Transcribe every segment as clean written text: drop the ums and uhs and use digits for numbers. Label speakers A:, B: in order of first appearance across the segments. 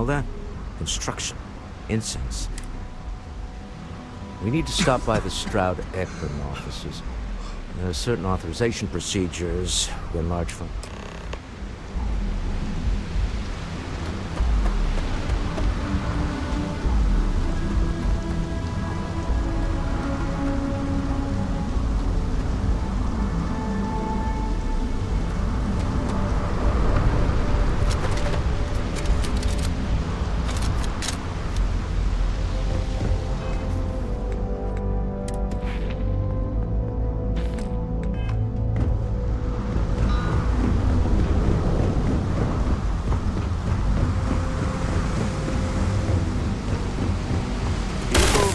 A: Smell that? Construction. Incense. We need to stop by the Stroud-Eklund offices. There are certain authorization procedures when large funds.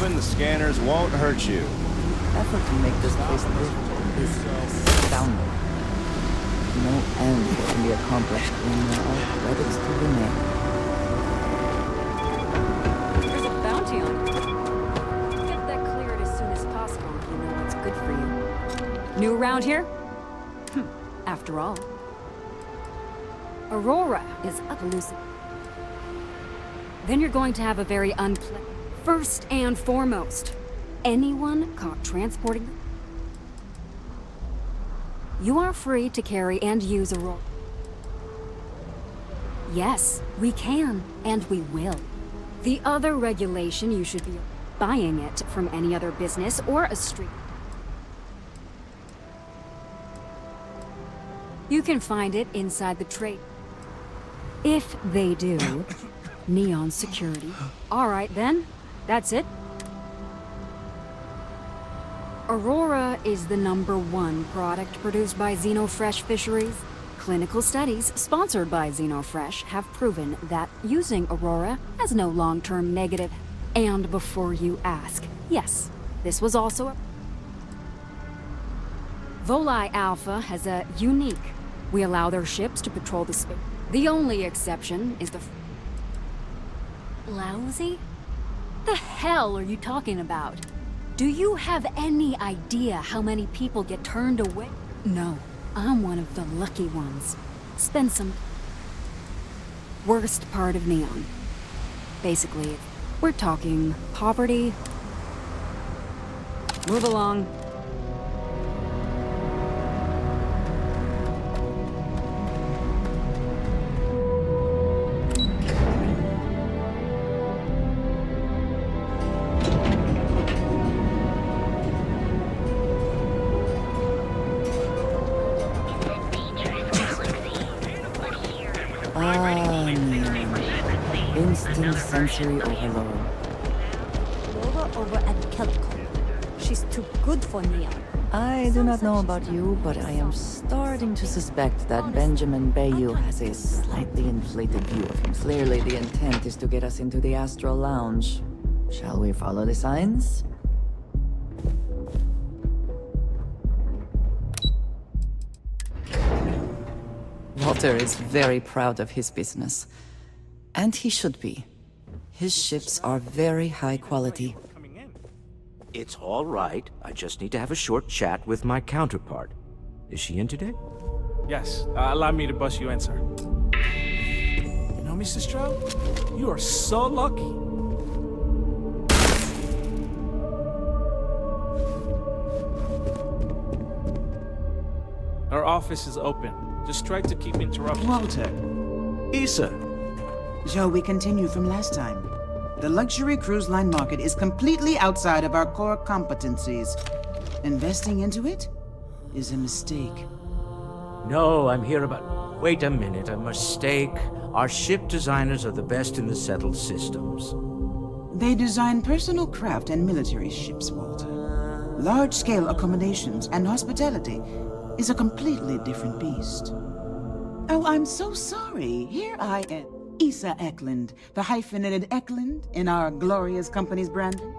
B: The scanners won't hurt you.
C: Effort to make this place livable is astounding. No end can be accomplished when there are credits to be made.
D: There's a bounty on you. Get that cleared as soon as possible if you know what's good for you. New around here? After all. Aurora is elusive. Then you're going to have a very unpleasant... First and foremost, anyone caught transporting... You are free to carry and use Aurora. Yes, we can, and we will. The other regulation, you should be buying it from any other business or a street. You can find it inside the trade. If they do, Neon Security. All right then. That's it. Aurora is the #1 product produced by Xenofresh Fisheries. Clinical studies sponsored by Xenofresh have proven that using Aurora has no long-term negative. And before you ask, yes, this was also a... Voli Alpha has a unique. We allow their ships to patrol the space. The only exception is the... Lousy? What the hell are you talking about? Do you have any idea how many people get turned away? No, I'm one of the lucky ones. Spend some... Worst part of Neon. Basically, we're talking poverty. Move along.
C: Instant sensory overload.
E: Laura over at Kelcom. She's too good for Neon.
C: I do not know about you, but I am starting to suspect that Benjamin Bayou has a slightly inflated view of him. Clearly, the intent is to get us into the Astral Lounge. Shall we follow the signs? Walter is very proud of his business. And he should be. His ships are very high quality.
A: It's all right. I just need to have a short chat with my counterpart. Is she in today?
F: Yes, allow me to bust you in, sir. You know, Mr. Stroud, you are so lucky. Our office is open. Just try to keep interruptions.
G: Walter.
A: Issa.
G: Shall we continue from last time? The luxury cruise line market is completely outside of our core competencies. Investing into it is a mistake.
A: No, I'm here about... Wait a minute, a mistake. Our ship designers are the best in the settled systems.
G: They design personal craft and military ships, Walter. Large-scale accommodations and hospitality is a completely different beast. Oh, I'm so sorry. Here I am. Issa Eklund, the hyphenated Eklund in our glorious company's branding.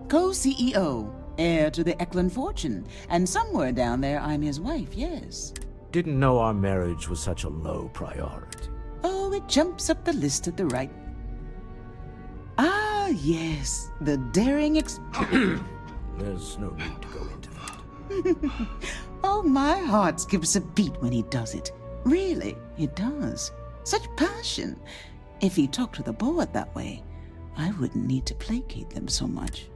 G: Co-CEO, heir to the Eklund fortune, and somewhere down there I'm his wife, yes.
A: Didn't know our marriage was such a low priority.
G: Oh, it jumps up the list at the right. Ah, yes, the daring
A: There's no need to go into that.
G: Oh, Oh, my heart skips a beat when he does it. Really, it does. Such passion. If he talked to the board that way, I wouldn't need to placate them so much.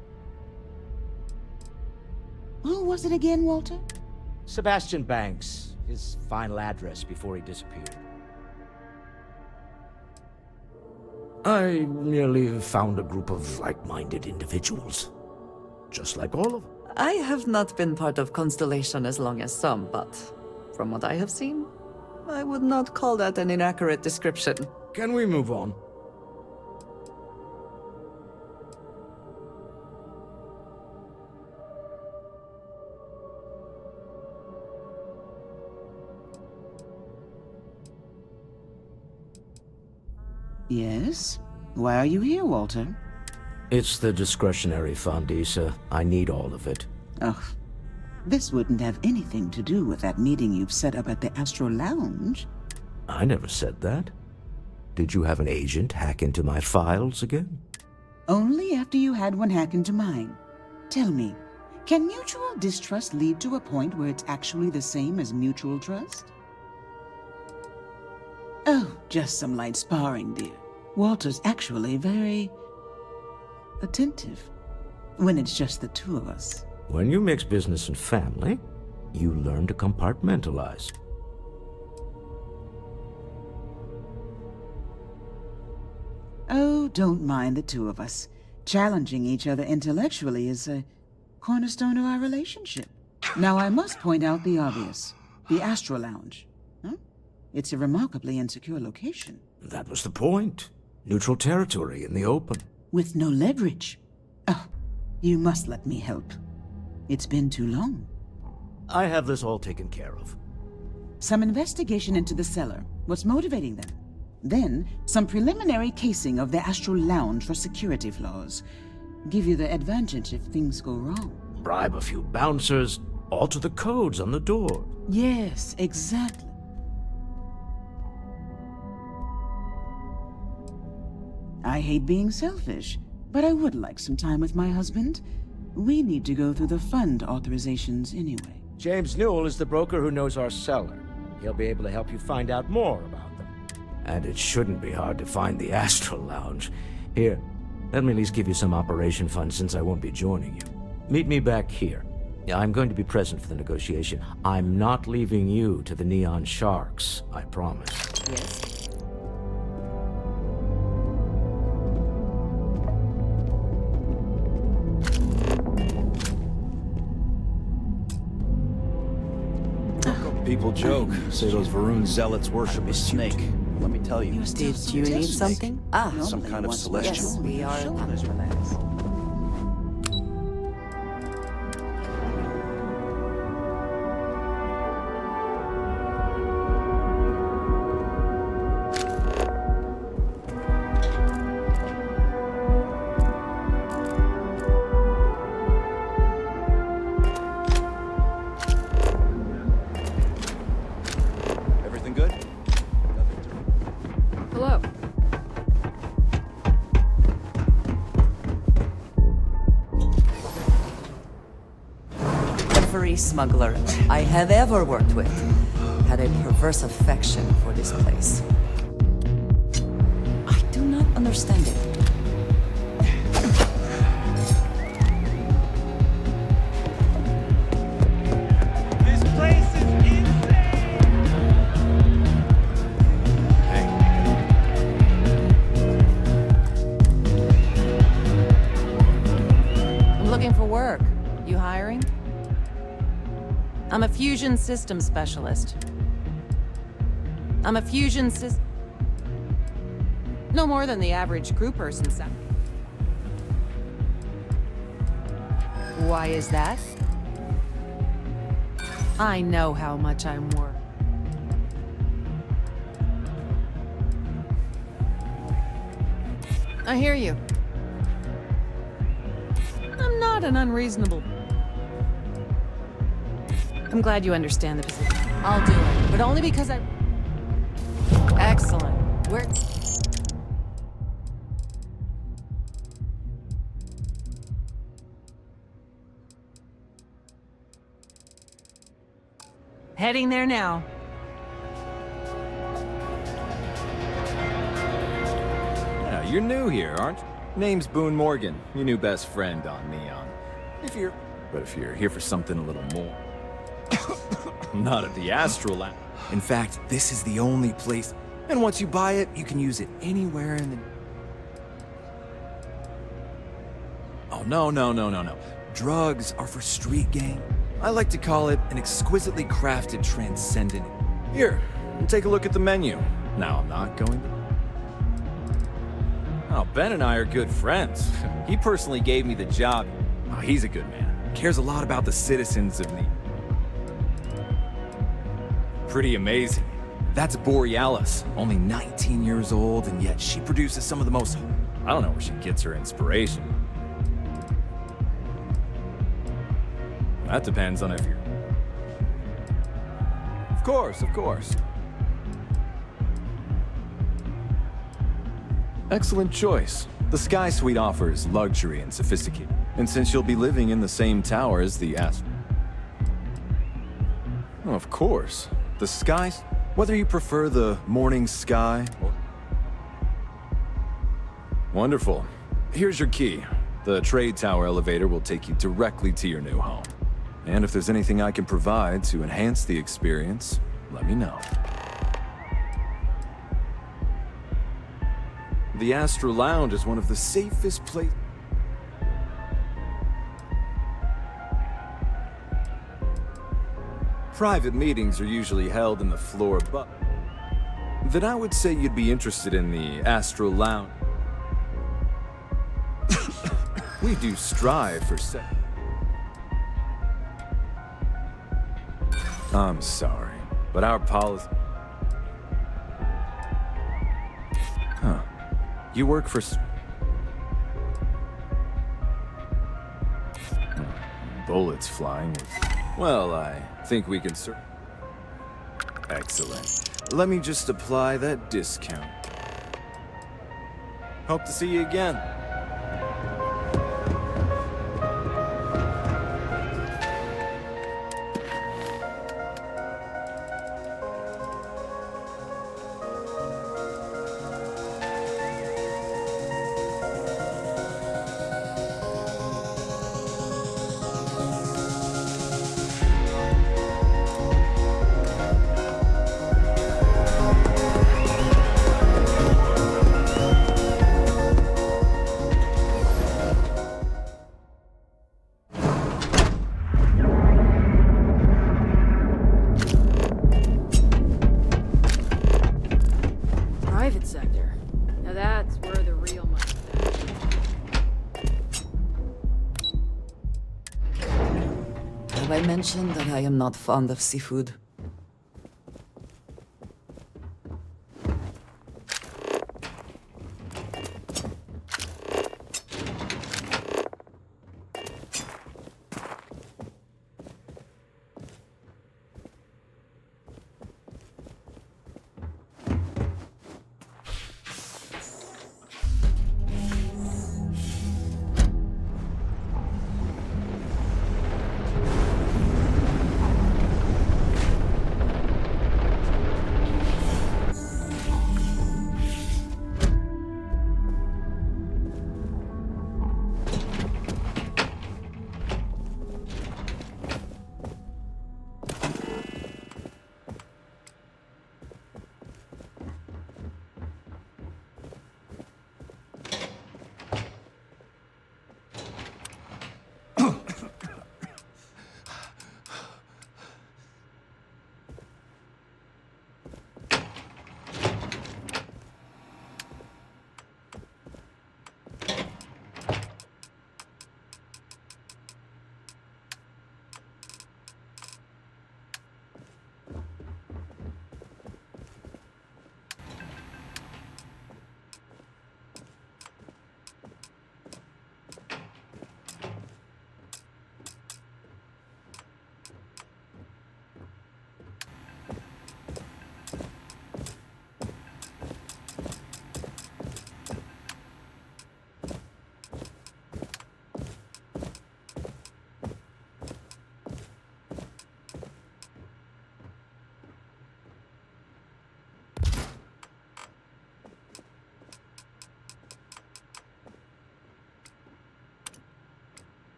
G: Who was it again, Walter?
A: Sebastian Banks, his final address before he disappeared. I merely found a group of like-minded individuals. Just like all of them.
C: I have not been part of Constellation as long as some, but from what I have seen, I would not call that an inaccurate description.
A: Can we move on?
G: Yes? Why are you here, Walter?
A: It's the discretionary fund, Issa. I need all of it.
G: Ugh. This wouldn't have anything to do with that meeting you've set up at the Astro Lounge.
A: I never said that. Did you have an agent hack into my files again?
G: Only after you had one hack into mine. Tell me, can mutual distrust lead to a point where it's actually the same as mutual trust? Oh, just some light sparring, dear. Walter's actually very attentive when it's just the two of us.
A: When you mix business and family, you learn to compartmentalize.
G: Oh, don't mind the two of us. Challenging each other intellectually is a cornerstone of our relationship. Now, I must point out the obvious. The Astro Lounge. Huh? It's a remarkably insecure location.
A: That was the point. Neutral territory in the open.
G: With no leverage. Oh, you must let me help. It's been too long.
A: I have this all taken care of.
G: Some investigation into the cellar. What's motivating them? Then, some preliminary casing of the Astral Lounge for security flaws. Give you the advantage if things go wrong.
A: Bribe a few bouncers, alter the codes on the door.
G: Yes, exactly. I hate being selfish, but I would like some time with my husband. We need to go through the fund authorizations anyway.
A: James Newell is the broker who knows our cellar. He'll be able to help you find out more about them. And it shouldn't be hard to find the Astral Lounge. Here, let me at least give you some operation funds since I won't be joining you. Meet me back here. I'm going to be present for the negotiation. I'm not leaving you to the Neon Sharks, I promise.
C: Yes.
B: People joke, say those Varun zealots worship a snake. Let me tell you.
C: Did you need something? Ah,
B: Some kind of celestial.
C: yes, we are relax.
B: Everything good?
D: Hello.
C: Every smuggler I have ever worked with had a perverse affection for this place. I do not understand it.
F: This place is insane!
H: I'm looking for work. You hiring? I'm a fusion systems specialist. I'm a fusion sys... No more than the average crew person. Why is that? I know how much I'm worth. I hear you. I'm not an unreasonable... I'm glad you understand the position. I'll do it, but only because I... Excellent. Where... Heading there now.
I: Yeah, you're new here, aren't you? Name's Boone Morgan, your new best friend on Neon. But if you're here for something a little more... Not at the Astral Lounge. In fact, this is the only place... And once you buy it, you can use it anywhere in the... Oh, no. Drugs are for street gang. I like to call it an exquisitely crafted transcendent... Here, take a look at the menu. Now, I'm not going to... Oh, Ben and I are good friends. He personally gave me the job. Oh, he's a good man. Cares a lot about the citizens of Neon. Pretty amazing. That's Borealis, only 19 years old, and yet she produces some of the most... I don't know where she gets her inspiration. That depends on if you're... Of course. Excellent choice. The Sky Suite offers luxury and sophisticated. And since you'll be living in the same tower as the Oh, of course. The Sky... Whether you prefer the morning sky or... Wonderful. Here's your key. The trade tower elevator will take you directly to your new home. And if there's anything I can provide to enhance the experience, let me know. The Astral Lounge is one of the safest places... Private meetings are usually held in the floor above. Then I would say you'd be interested in the Astral Lounge. We do strive for I'm sorry, but our policy... Huh. You work for... Bullets flying. Well, I think we can Excellent. Let me just apply that discount. Hope to see you again.
D: Private sector. Now that's where the real money is.
C: Have I mentioned that I am not fond of seafood?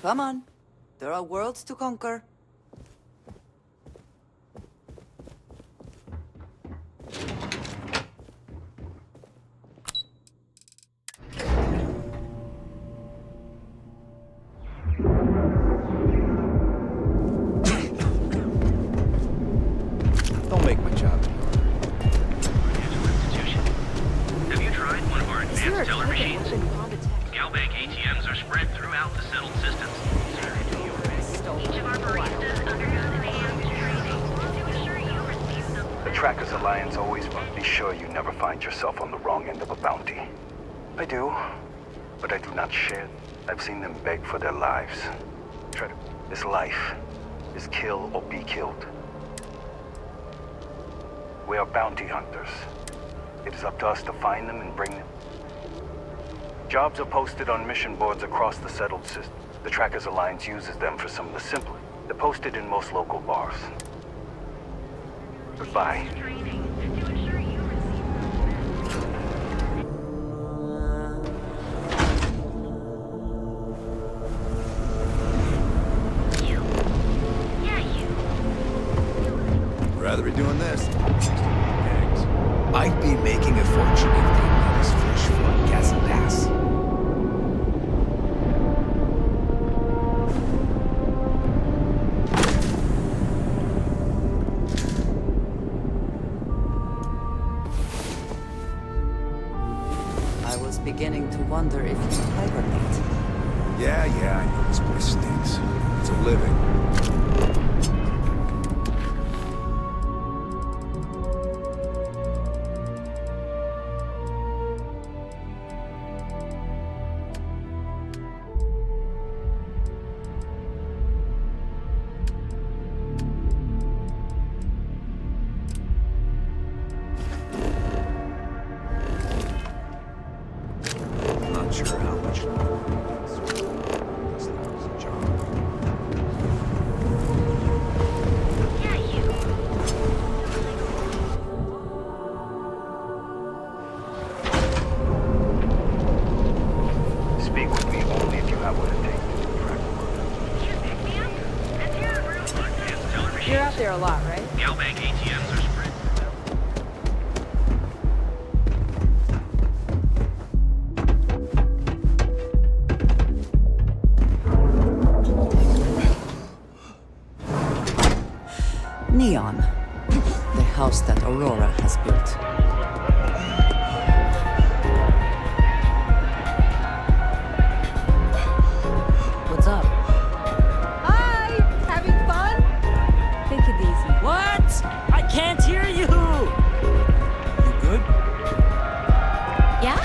C: Come on. There are worlds to conquer.
B: Don't make my job too hard.
J: Have you tried one of our advanced teller machines? Galbank ATMs are spread throughout the settled systems. Each of our baristas undergoes enhanced training to ensure you receive the...
K: The Trackers Alliance always must be sure you never find yourself on the wrong end of a bounty. I do, but I do not share. I've seen them beg for their lives. This life is kill or be killed. We are bounty hunters. It is up to us to find them and bring them. Jobs are posted on mission boards across the settled system. The Trackers Alliance uses them for some of the simpler. They're posted in most local bars. Goodbye.
B: Rather be doing this. I'd be making a fortune if they let us fish for gas and gas.
C: I was beginning to wonder if you hibernate.
B: Yeah, I know this place stinks. It's a living. Not sure how much longer. This is a job.
K: Speak with me only if you have what it takes to
E: You're out there a lot, right?
J: Galbank ATMs are spread
C: Neon. The house that Aurora has built. What's up?
E: Hi! Having fun? Take it easy.
L: What? I can't hear you!
B: You good?
E: Yeah?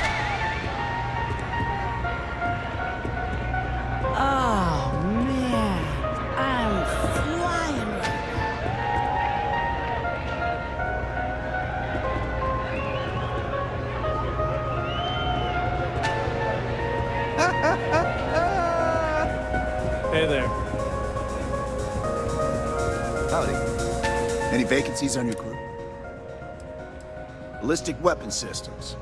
L: Oh, man. I'm flying right
F: Hey there.
B: Howdy. Any vacancies on your crew? Ballistic weapon systems.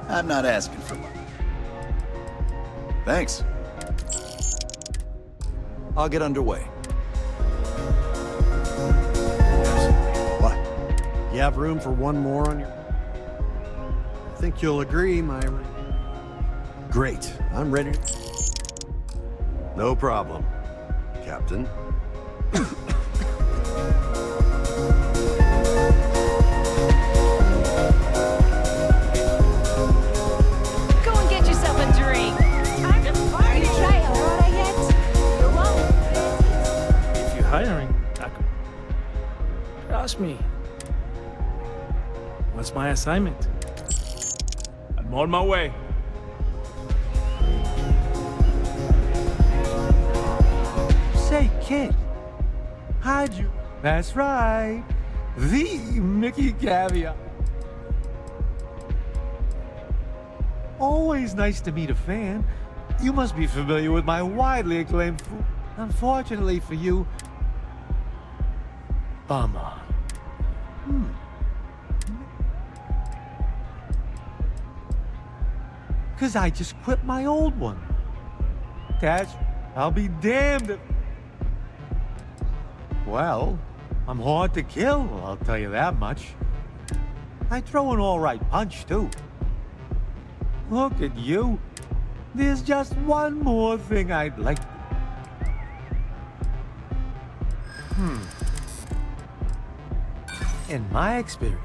B: I'm not asking for money. Thanks. I'll get underway.
M: What? You have room for one more on your... I think you'll agree, Myra. Great. I'm ready. No problem, Captain.
E: Go and get yourself a drink. I'm just partying. You try Aurora yet? You won't.
F: If you're hiring, I could... Trust me. What's my assignment? I'm on my way.
N: Say, kid, how'd you? That's right, the Mickey Caviar. Always nice to meet a fan. You must be familiar with my widely acclaimed food. Unfortunately for you, bummer. Cause I just quit my old one. That's... I'll be damned if... Well, I'm hard to kill, I'll tell you that much. I throw an all-right punch, too. Look at you. There's just one more thing I'd like... In my experience...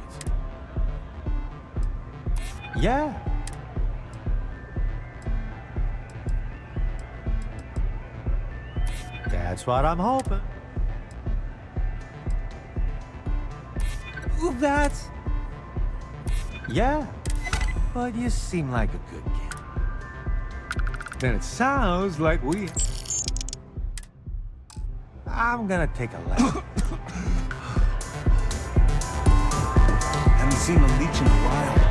N: Yeah. That's what I'm hoping. That's... Yeah. But you seem like a good kid. Then it sounds like we... I'm gonna take a lap.
B: Haven't seen a leech in a while.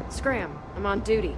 E: Scram, I'm on duty.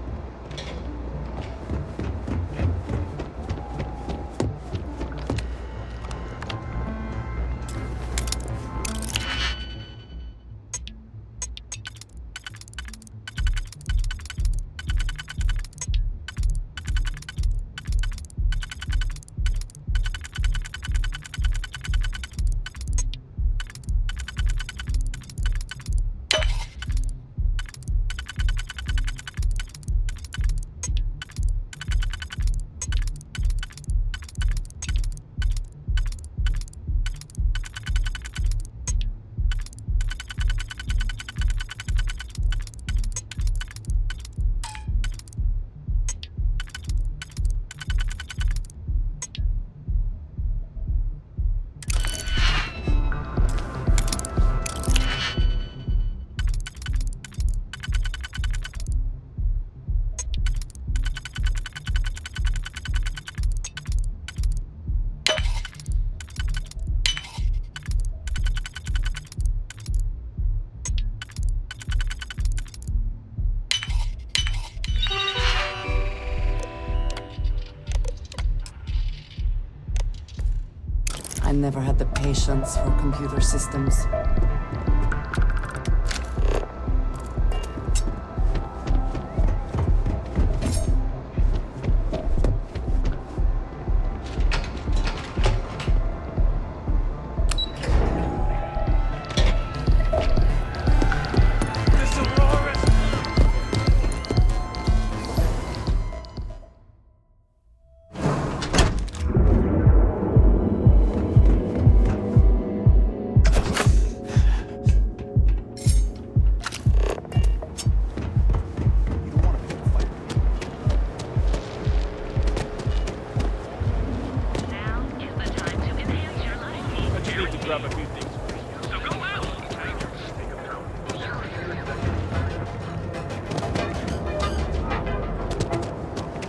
C: I never had the patience for computer systems.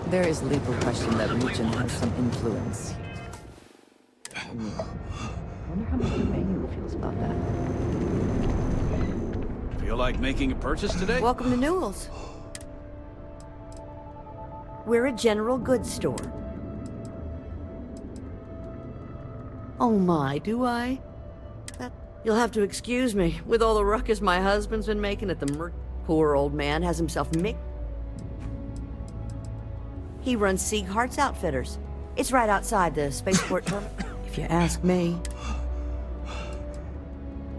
C: There is legal question that Legion has some influence. I wonder how Mr. Bayu feels about that.
O: Feel like making a purchase today?
P: Welcome to Newell's. We're a general goods store. Oh my, do I? You'll have to excuse me. With all the ruckus my husband's been making at the poor old man has himself mixed. He runs Sieghart's Outfitters. It's right outside the spaceport terminal, if you ask me.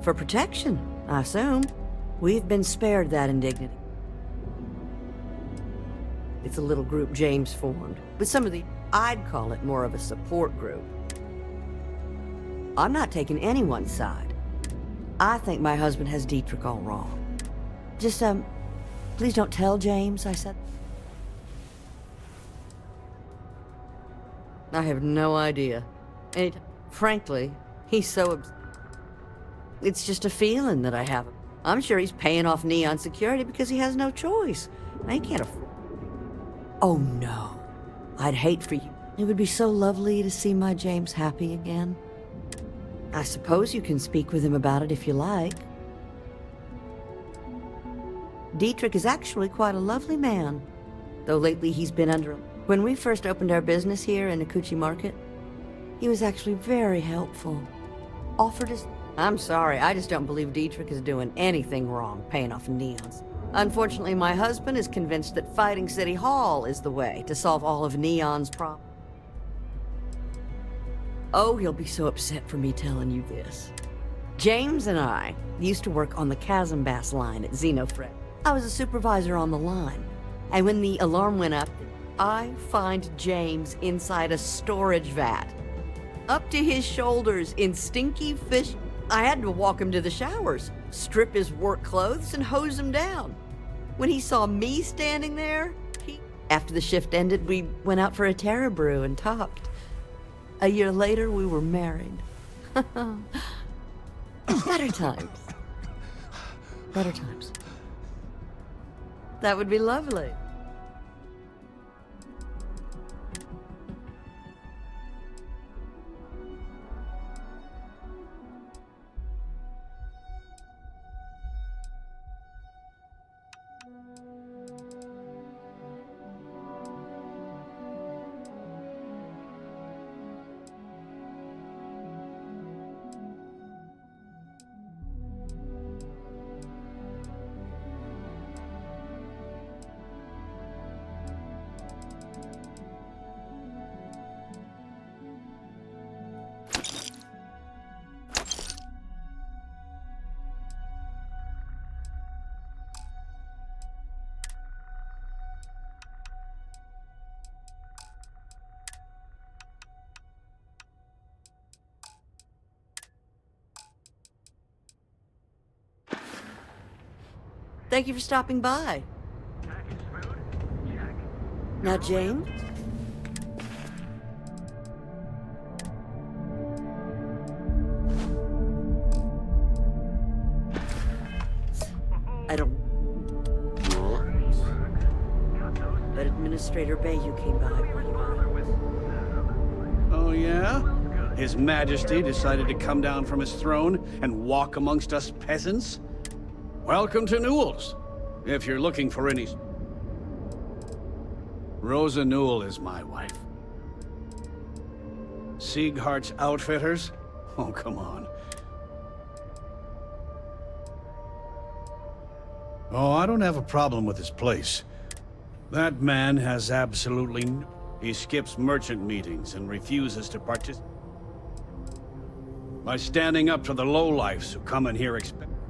P: For protection, I assume. We've been spared that indignity. It's a little group James formed, with some of the... I'd call it more of a support group. I'm not taking anyone's side. I think my husband has Dietrich all wrong. Just, please don't tell James I said... I have no idea. And frankly, he's so... It's just a feeling that I have. I'm sure he's paying off Neon security because he has no choice. I can't afford... Oh no. I'd hate for you... It would be so lovely to see my James happy again. I suppose you can speak with him about it if you like. Dietrich is actually quite a lovely man, though lately he's been under... When we first opened our business here in Akuchi Market, he was actually very helpful. Offered us... I'm sorry, I just don't believe Dietrich is doing anything wrong paying off Neon's. Unfortunately, my husband is convinced that fighting City Hall is the way to solve all of Neon's problems. Oh, he'll be so upset for me telling you this. James and I used to work on the Chasm Bass line at Xenofresh. I was a supervisor on the line, and when the alarm went up, I find James inside a storage vat, up to his shoulders in stinky fish. I had to walk him to the showers, strip his work clothes, and hose him down. When he saw me standing there, after the shift ended, we went out for a Terra Brew and talked. A year later, we were married. Better times. Better times. That would be lovely. Thank you for stopping by. Now, James? I don't... But Administrator Bayou came by.
O: Oh, yeah? His Majesty decided to come down from his throne and walk amongst us peasants? Welcome to Newell's, if you're looking for any... Rosa Newell is my wife. Sieghart's Outfitters? Oh, come on. Oh, I don't have a problem with his place. That man has absolutely... He skips merchant meetings and refuses to participate. By standing up to the lowlifes who come in here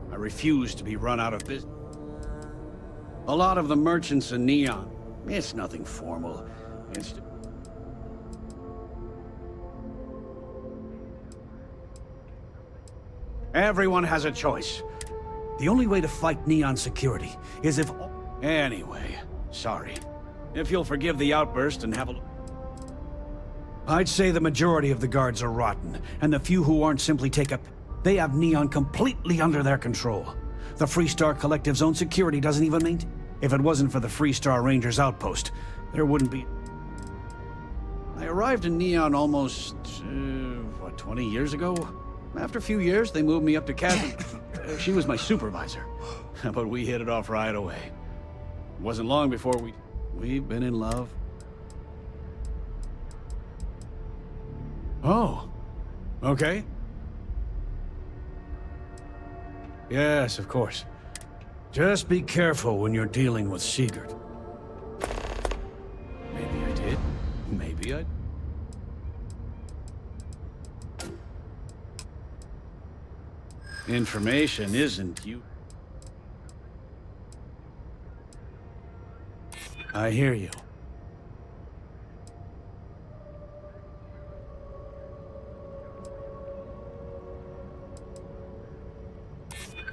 O: I refuse to be run out of business. A lot of the merchants in Neon, it's nothing formal. It's... Everyone has a choice. The only way to fight Neon security is if... Anyway, sorry. If you'll forgive the outburst and have a look. I'd say the majority of the guards are rotten, and the few who aren't simply take a... They have Neon completely under their control. The Freestar Collective's own security doesn't even maintain... If it wasn't for the Freestar Rangers outpost, there wouldn't be... I arrived in Neon almost, 20 years ago? After a few years, they moved me up to Chasm. She was my supervisor. But we hit it off right away. It wasn't long before we've been in love. Oh. Okay. Yes, of course. Just be careful when you're dealing with Sigurd. Maybe I did. Maybe I... Information isn't you. I hear you.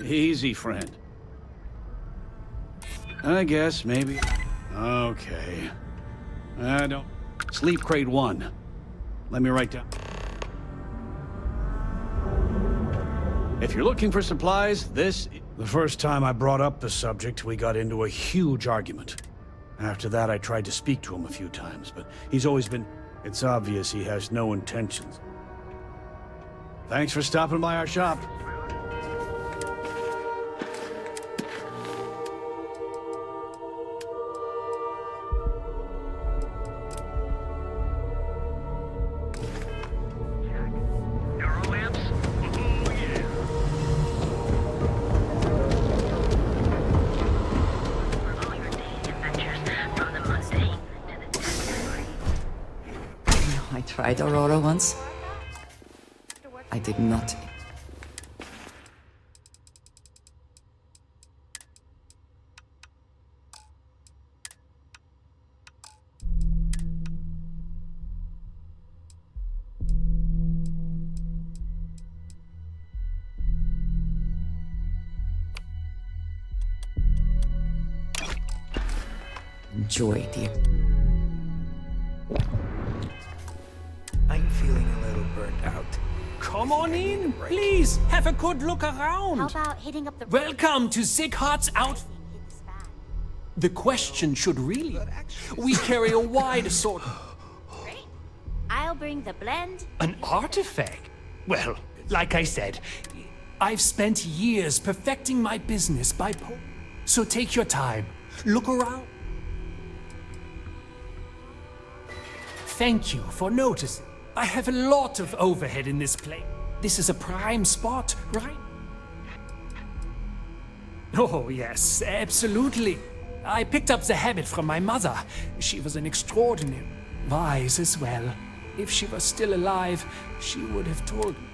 O: Easy, friend. I guess, maybe. Okay. I don't... Sleep Crate 1. Let me write down. If you're looking for supplies, this... The first time I brought up the subject, we got into a huge argument. After that, I tried to speak to him a few times, but he's always been... It's obvious he has no intentions. Thanks for stopping by our shop.
C: I tried Aurora once. I did not. Enjoy, dear.
Q: I'm feeling a little burnt out.
R: Come on in, please. Have a good look around.
S: How about hitting up the...
R: Welcome to Zighart's out. The question should really... We carry a wide assortment.
S: Great. I'll bring the blend.
R: An artifact? Well, like I said, I've spent years perfecting my business by so take your time. Look around. Thank you for noticing. I have a lot of overhead in this place. This is a prime spot, right? Oh, yes, absolutely. I picked up the habit from my mother. She was an extraordinary, wise as well. If she was still alive, she would have told me.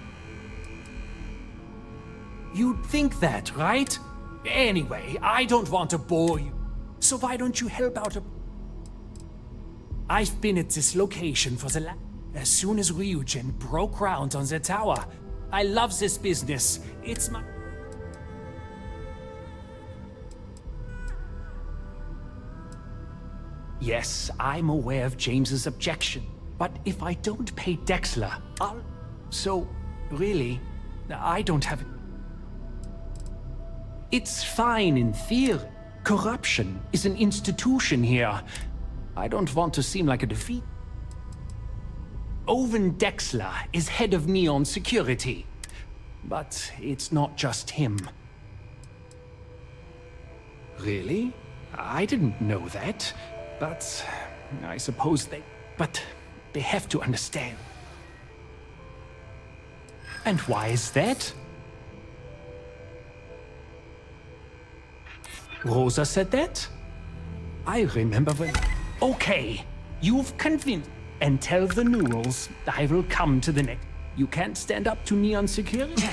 R: You'd think that, right? Anyway, I don't want to bore you. So why don't you help out a... I've been at this location for the as soon as Ryujin broke ground on the tower. I love this business. It's my... Yes, I'm aware of James's objection, but if I don't pay Dexler, I'll... So, really, I don't have... It's fine in theory. Corruption is an institution here. I don't want to seem like a defeat. Owen Dexler is head of Neon Security. But it's not just him. Really? I didn't know that. But I suppose they... But they have to understand. And why is that? Rosa said that? I remember when... Okay, you've convinced... And tell the Newells I will come to the next... You can't stand up to Neon Security?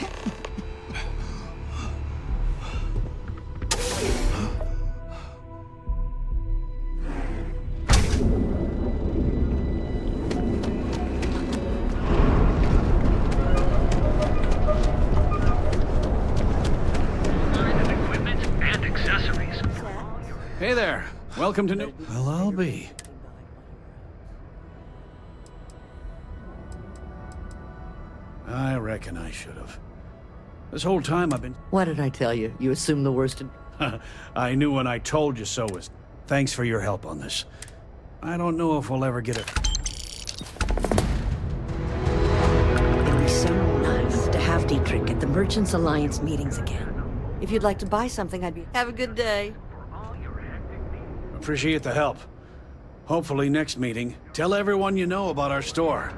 J: Equipment and accessories.
O: Hey there. Welcome to New... Well, I'll be. I reckon I should have. This whole time I've been...
P: What did I tell you? You assumed the worst in...
O: I knew when I told you so. Thanks for your help on this. I don't know if we'll ever get it.
P: It'd be so nice to have Dietrich at the Merchants Alliance meetings again. If you'd like to buy something, I'd be... Have a good day.
O: Appreciate the help. Hopefully next meeting, tell everyone you know about our store.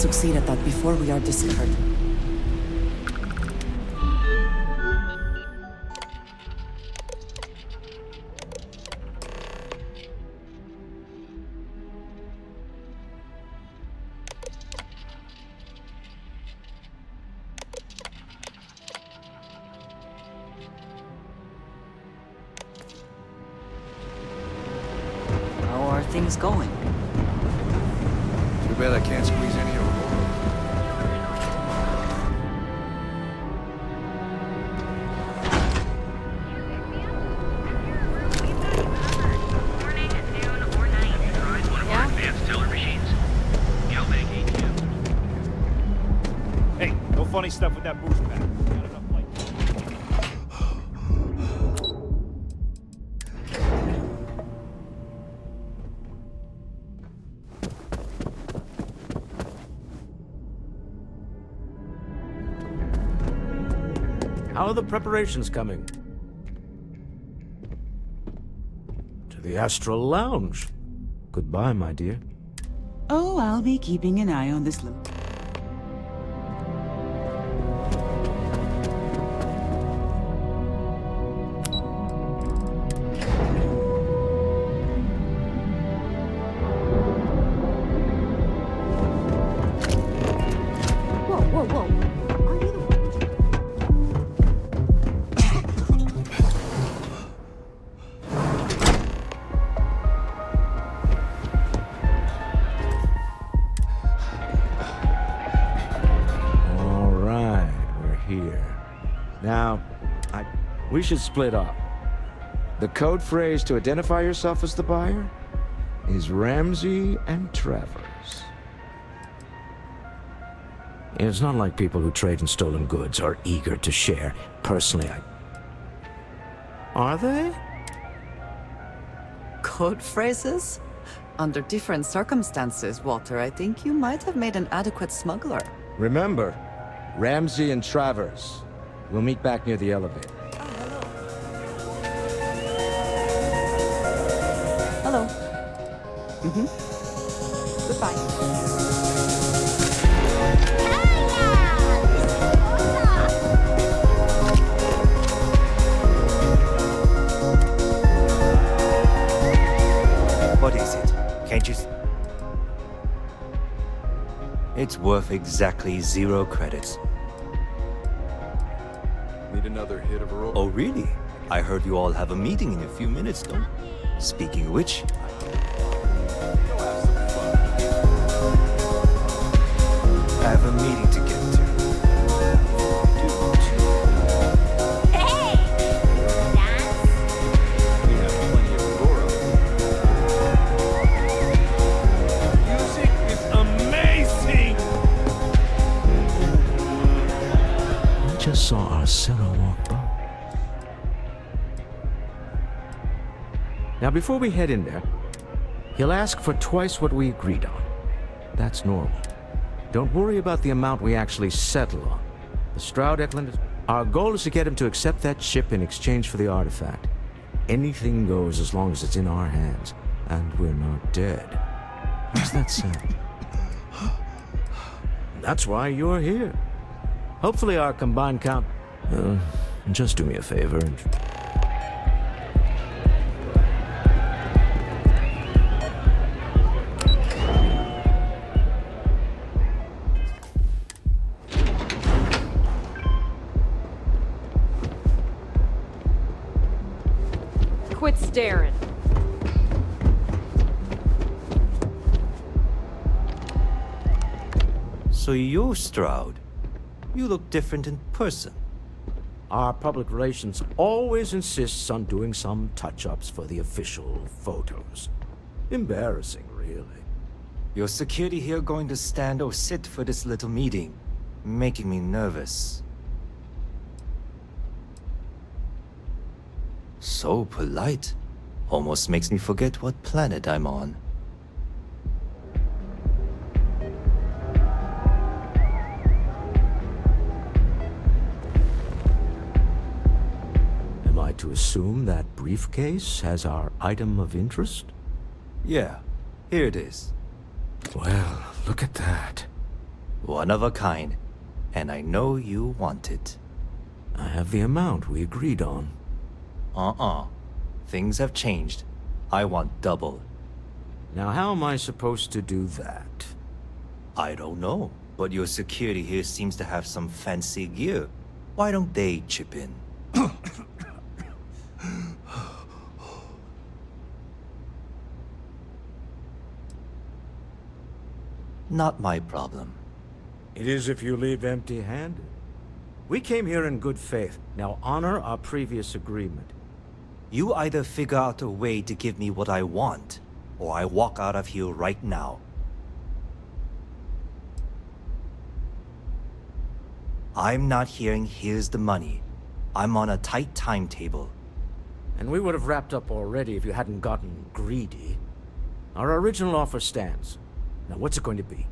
C: succeed at that before we are discovered.
P: How are things going?
B: Too bad I can't squeeze any of them.
J: Advanced teller machines. Galbank ATM.
N: Hey, no funny stuff with that boost pack. Got enough light.
A: How are the preparations coming? To the Astral Lounge. Goodbye, my dear.
G: Oh, I'll be keeping an eye on this little...
D: Whoa, whoa, whoa. Are you the
A: All right, we're here. Now, we should split up. The code phrase to identify yourself as the buyer is Ramsey and Travers. It's not like people who trade in stolen goods are eager to share. Personally, Are they?
C: Code phrases? Under different circumstances, Walter, I think you might have made an adequate smuggler.
A: Remember, Ramsey and Travers. We'll meet back near the elevator.
C: Hello. Mm-hmm. Goodbye.
T: What is it? Can't you It's worth exactly 0 credits.
B: Need another hit of a roll?
T: Oh, really? I heard you all have a meeting in a few minutes, though. Speaking of which... I have a meeting to get to.
I: We have plenty of Aurora. Music is amazing!
A: I just saw Arcella walk by. Now, before we head in there, he'll ask for twice what we agreed on. That's normal. Don't worry about the amount we actually settle on. The Stroud Eklund, our goal is to get him to accept that ship in exchange for the artifact. Anything goes as long as it's in our hands, and we're not dead. How's that sound? That's why you're here. Hopefully our combined count... just do me a favor and...
E: Quit staring.
T: So you're Stroud. You look different in person.
A: Our public relations always insists on doing some touch-ups for the official photos. Embarrassing, really.
T: Your security here going to stand or sit for this little meeting, making me nervous. So polite. Almost makes me forget what planet I'm on.
A: Am I to assume that briefcase has our item of interest?
T: Yeah, here it is.
A: Well, look at that.
T: One of a kind. And I know you want it.
A: I have the amount we agreed on.
T: Things have changed. I want double.
A: Now how am I supposed to do that?
T: I don't know, but your security here seems to have some fancy gear. Why don't they chip in? Not my problem.
A: It is if you leave empty-handed. We came here in good faith. Now honor our previous agreement.
T: You either figure out a way to give me what I want, or I walk out of here right now. I'm not hearing here's the money. I'm on a tight timetable.
A: And we would have wrapped up already if you hadn't gotten greedy. Our original offer stands. Now what's it going to be?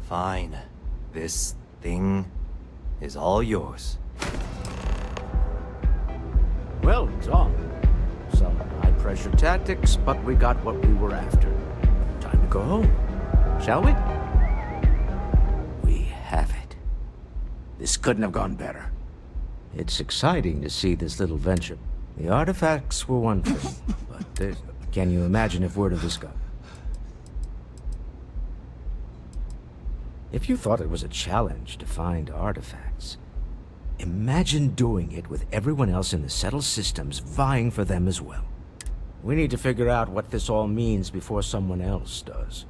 T: Fine. This thing is all yours.
A: Well done. Some high-pressure tactics, but we got what we were after. Time to go home, shall we? We have it. This couldn't have gone better. It's exciting to see this little venture. The artifacts were one thing, but can you imagine if word of this got? If you thought it was a challenge to find artifacts, imagine doing it with everyone else in the settled systems vying for them as well. We need to figure out what this all means before someone else does.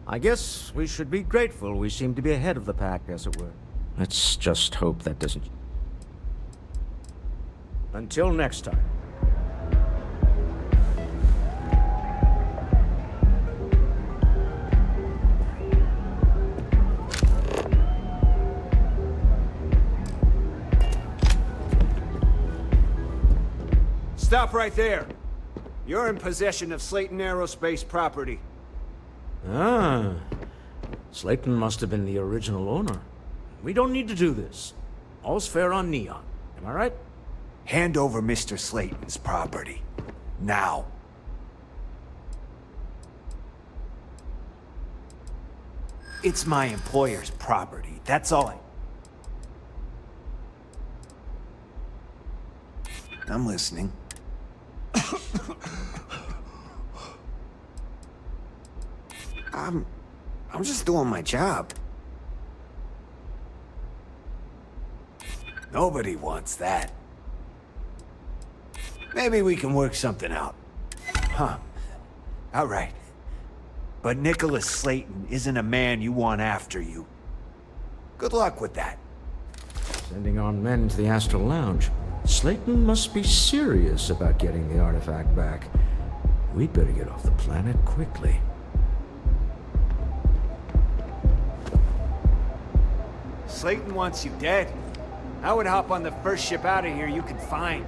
A: I guess we should be grateful we seem to be ahead of the pack, as it were. Let's just hope that doesn't... Until next time.
B: Stop right there. You're in possession of Slayton Aerospace property.
A: Ah. Slayton must have been the original owner. We don't need to do this. All's fair on Neon. Am I right?
B: Hand over Mr. Slayton's property. Now. It's my employer's property. That's all I'm listening. I'm just doing my job. Nobody wants that. Maybe we can work something out. Huh. All right. But Nicholas Slayton isn't a man you want after you. Good luck with that.
A: Sending on men into the Astral Lounge. Slayton must be serious about getting the artifact back. We'd better get off the planet quickly.
B: Slayton wants you dead. I would hop on the first ship out of here you could find.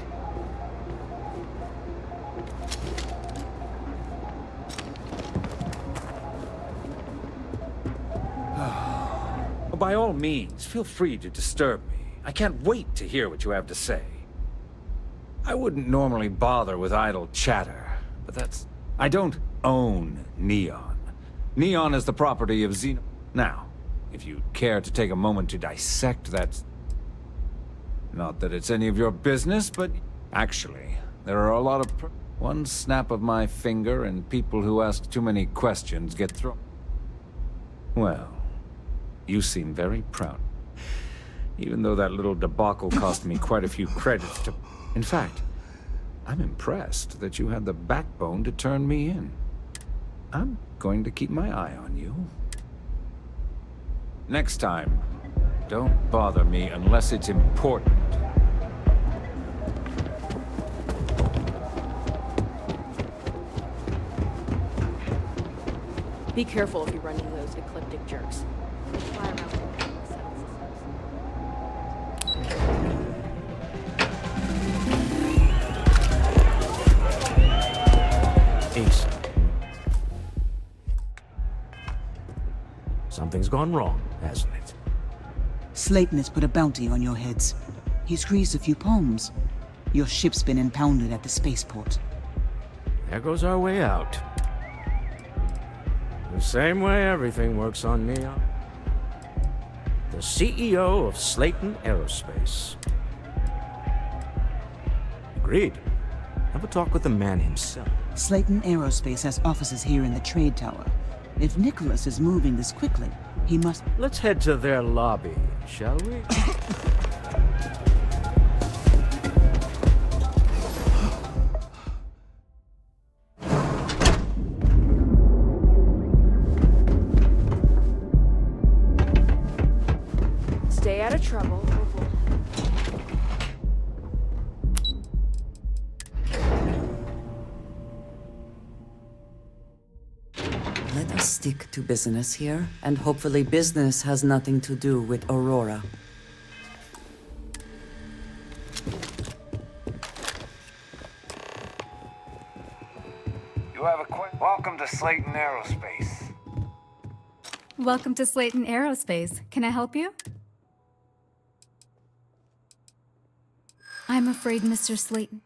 U: By all means, feel free to disturb me. I can't wait to hear what you have to say. I wouldn't normally bother with idle chatter, but that's... I don't own Neon. Neon is the property of Xeno... Now, if you'd care to take a moment to dissect that... Not that it's any of your business, but... Actually, there are a lot of... One snap of my finger and people who ask too many questions get thrown... Well, you seem very proud. Even though that little debacle cost me quite a few credits to... In fact, I'm impressed that you had the backbone to turn me in. I'm going to keep my eye on you. Next time, don't bother me unless it's important.
V: Be careful if you run into those ecliptic jerks. They fly around the settled
A: Ace. Something's gone wrong, hasn't it?
G: Slayton has put a bounty on your heads. He's greased a few palms. Your ship's been impounded at the spaceport.
A: there goes our way out. The same way everything works on Neon. The CEO of Slayton Aerospace. Agreed. Have a talk with the man himself.
G: Slayton Aerospace has offices here in the trade tower. If Nicholas is moving this quickly, he must...
A: Let's head to their lobby, shall we?
V: Stay out of trouble, or we'll
C: Let us stick to business here, and hopefully business has nothing to do with Aurora.
B: You have a welcome to Slayton Aerospace.
H: Welcome to Slayton Aerospace. Can I help you? I'm afraid, Mr. Slayton.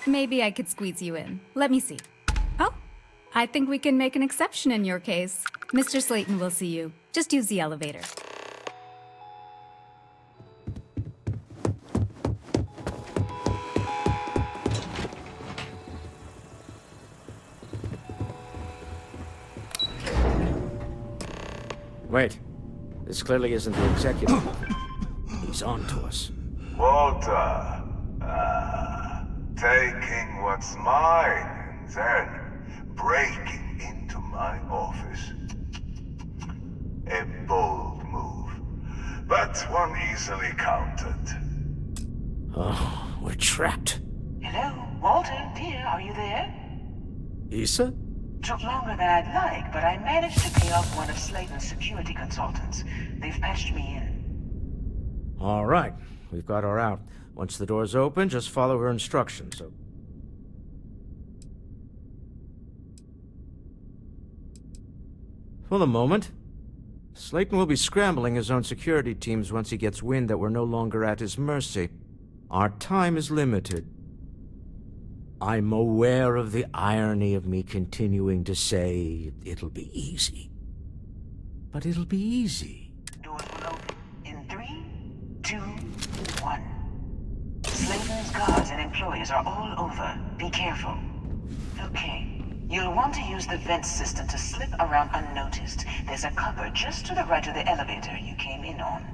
H: Maybe I could squeeze you in. Let me see. Oh, I think we can make an exception in your case. Mr. Slayton will see you. Just use the elevator.
A: Wait. This clearly isn't the executive. He's on to us.
K: Walter. Taking what's mine and then breaking into my office. A bold move, but one easily countered.
A: Oh, we're trapped.
W: Hello, Walter, dear, are you there?
A: Issa?
W: Took longer than I'd like, but I managed to pay off one of Slayton's security consultants. They've patched me in.
A: All right. We've got her out. Once the door's open, just follow her instructions. For the moment, Slayton will be scrambling his own security teams once he gets wind that we're no longer at his mercy. Our time is limited. I'm aware of the irony of me continuing to say it'll be easy. But it'll be easy.
W: Doors will open in 3, 2, 1. Slayton's guards and employees are all over. Be careful. Okay. You'll want to use the vent system to slip around unnoticed. There's a cupboard just to the right of the elevator you came in on.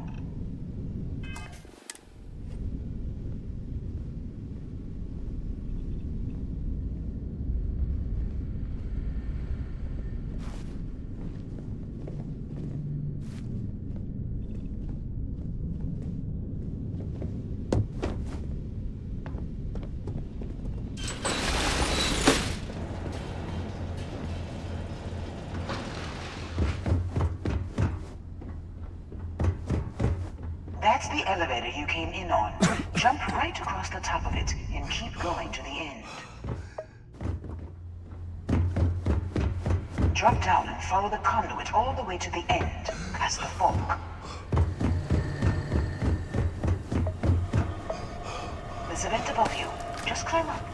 W: That's the elevator you came in on. Jump right across the top of it and keep going to the end. Drop down and follow the conduit all the way to the end, past the fork. There's a vent above you. Just climb up.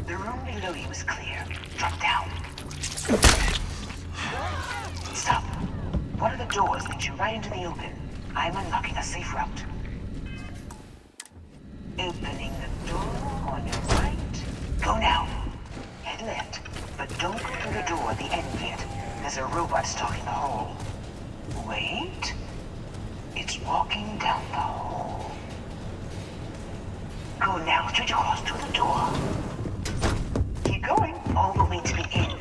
W: The room below you is clear. Drop down. Stop. One of the doors leads you right into the open. I'm unlocking a safe route. Opening the door on your right. Go now. Head left, but don't go through the door at the end yet. There's a robot stalking the hole. Wait. It's walking down the hole. Go now, straight across to the door. Keep going all the way to the end.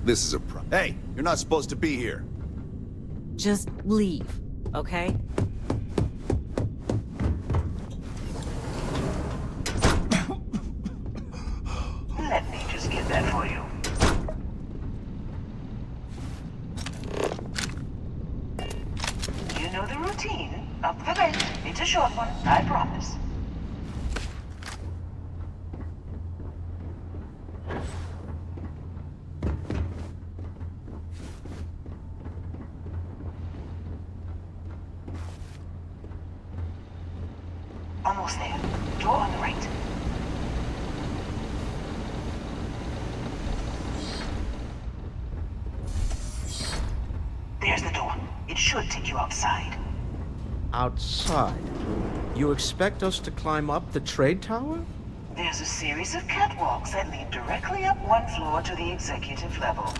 X: This is a Hey, you're not supposed to be here.
P: Just leave, okay?
W: Let me just get that for you. You know the routine. Up the vent. It's a short one, I promise. Almost there. Door on the right. There's the door. It should take you outside.
A: Outside? You expect us to climb up the trade tower?
W: There's a series of catwalks that lead directly up one floor to the executive level.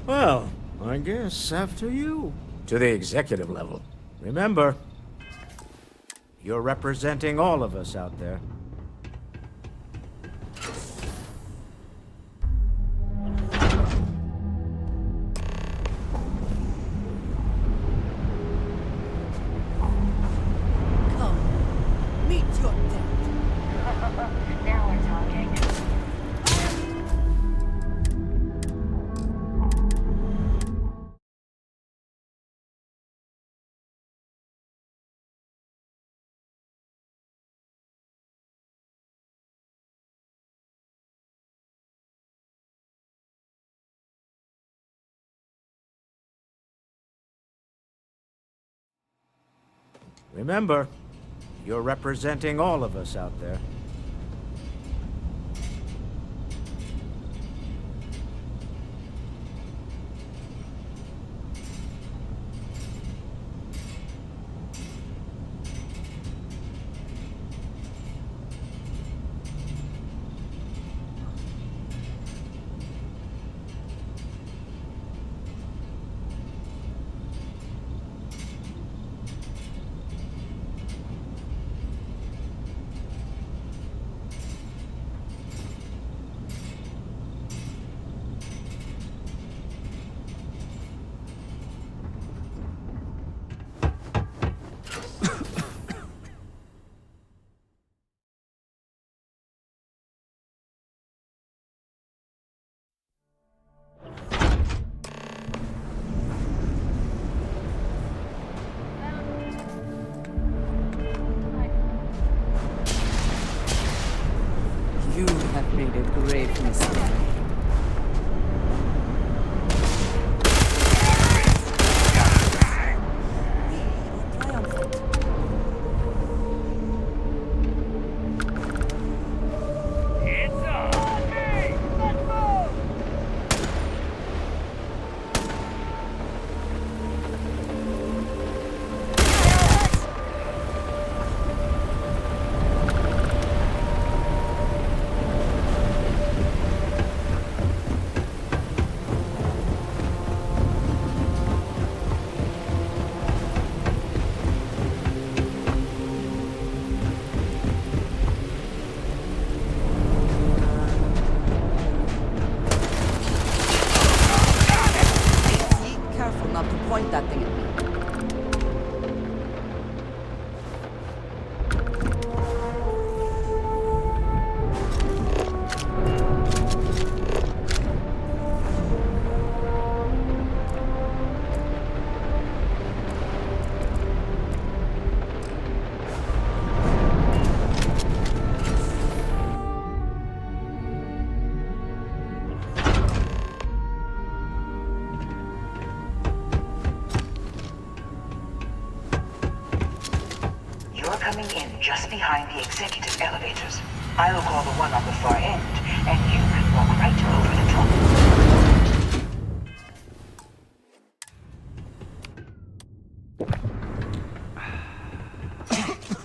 A: Well, I guess after you. To the executive level. Remember, you're representing all of us out there.
W: Now we're talking.
A: Remember, you're representing all of us out there.
C: You have made a grave mistake. Point that thing at me.
W: Coming in just behind the executive elevators. I'll call the one on the far end, and you can walk right over the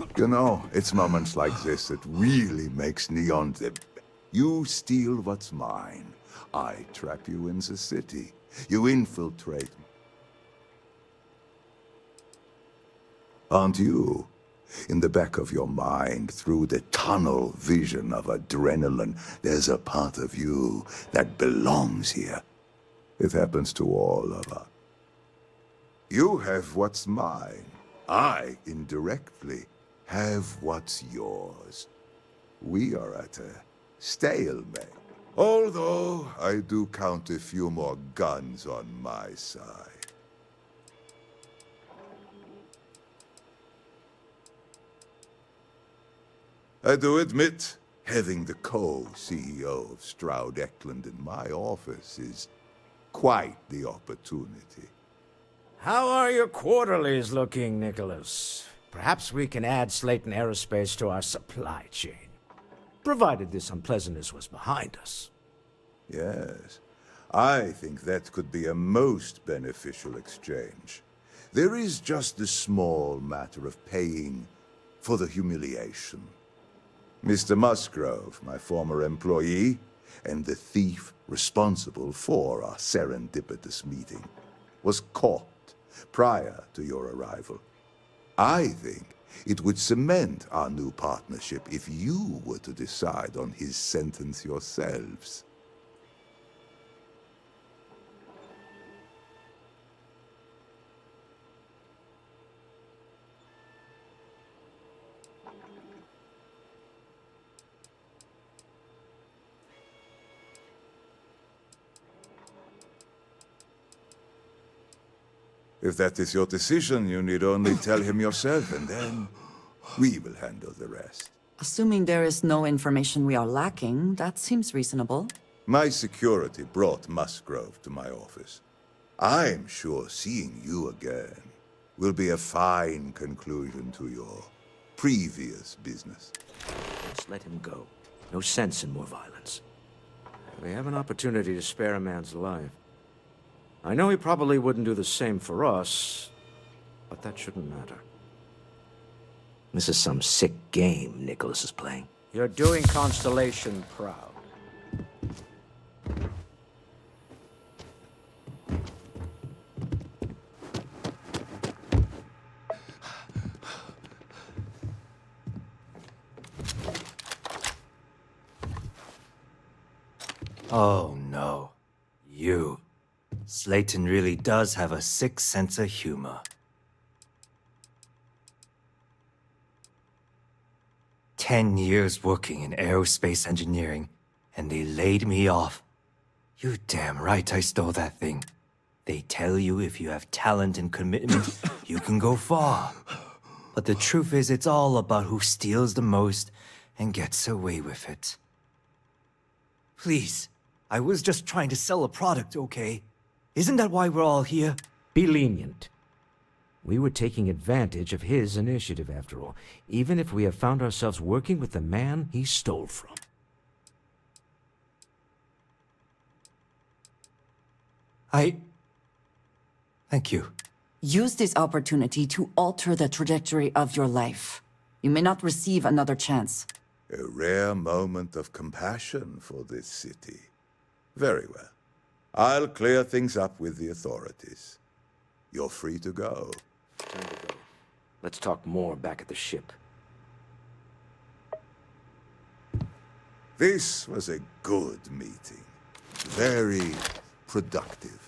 W: top.
X: You know, it's moments like this that really makes Neon the... You steal what's mine. I trap you in the city. You infiltrate. Aren't you? In the back of your mind, through the tunnel vision of adrenaline, there's a part of you that belongs here. It happens to all of us. You have what's mine. I, indirectly, have what's yours. We are at a stalemate. Although, I do count a few more guns on my side. I do admit, having the co-CEO of Stroud Eklund in my office is quite the opportunity.
A: How are your quarterlies looking, Nicholas? Perhaps we can add Slayton Aerospace to our supply chain, provided this unpleasantness was behind us.
X: Yes, I think that could be a most beneficial exchange. There is just the small matter of paying for the humiliation. Mr. Musgrove, my former employee, and the thief responsible for our serendipitous meeting, was caught prior to your arrival. I think it would cement our new partnership if you were to decide on his sentence yourselves. If that is your decision, you need only tell him yourself, and then we will handle the rest.
C: Assuming there is no information we are lacking, that seems reasonable.
X: My security brought Musgrove to my office. I'm sure seeing you again will be a fine conclusion to your previous business.
A: Just let him go. No sense in more violence. We have an opportunity to spare a man's life. I know he probably wouldn't do the same for us, but that shouldn't matter. This is some sick game Nicholas is playing. You're doing Constellation proud.
T: Oh no. You. Slayton really does have a sick sense of humor. 10 years working in aerospace engineering, and they laid me off. You damn right I stole that thing. They tell you if you have talent and commitment, you can go far. But the truth is, it's all about who steals the most and gets away with it. Please, I was just trying to sell a product, okay? Isn't that why we're all here?
A: Be lenient. We were taking advantage of his initiative, after all, even if we have found ourselves working with the man he stole from.
T: Thank you.
C: Use this opportunity to alter the trajectory of your life. You may not receive another chance.
X: A rare moment of compassion for this city. Very well. I'll clear things up with the authorities. You're free to go.
A: Time to go. Let's talk more back at the ship.
X: This was a good meeting. Very productive.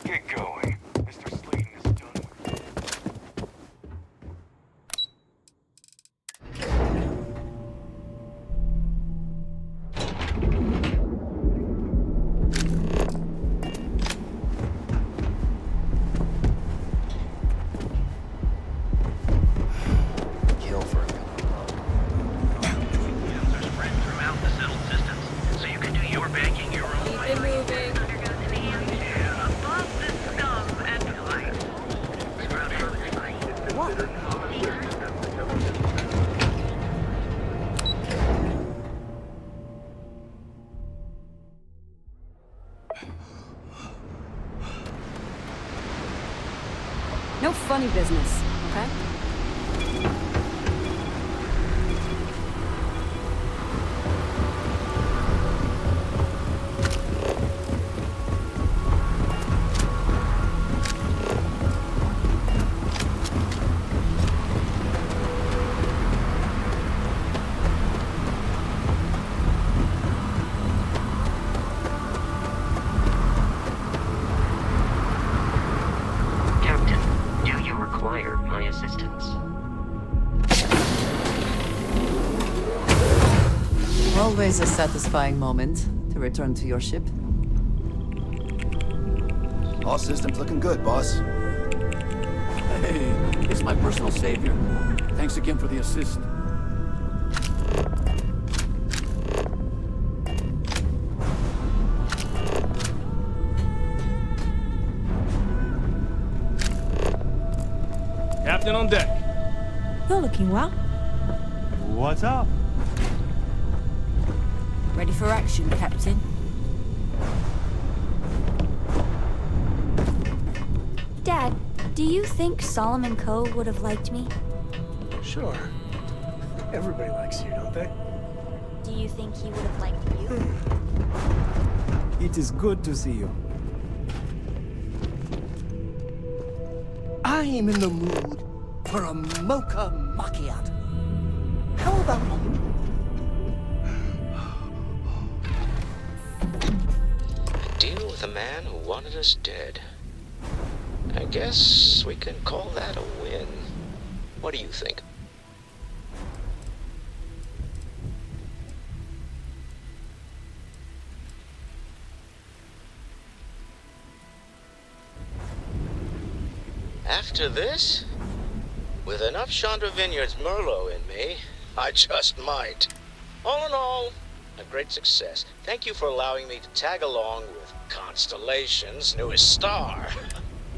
K: Get going. Mr. Slayton is done with you.
J: Kill for it. ATMs are spread throughout the settled systems, so you can do your banking your own way.
V: Keep it moving.
J: Above the scum and light.
D: No funny business, okay?
J: Captain, do you require my assistance?
C: Always a satisfying moment to return to your ship.
F: All systems looking good, boss.
L: Hey, it's my personal savior. Thanks again for the assist.
M: Captain on deck.
E: You're looking well.
N: What's up?
E: Ready for action, Captain.
S: Dad, do you think Solomon Coe would have liked me?
R: Sure. Everybody likes you, don't they?
S: Do you think he would have liked you?
Q: It is good to see you.
L: I'm in the mood for a mocha macchiato. How about you?
A: Deal with a man who wanted us dead. I guess we can call that a win. What do you think? After this, with enough Chandra Vineyards Merlot in me, I just might. All in all, a great success. Thank you for allowing me to tag along with Constellation's newest star.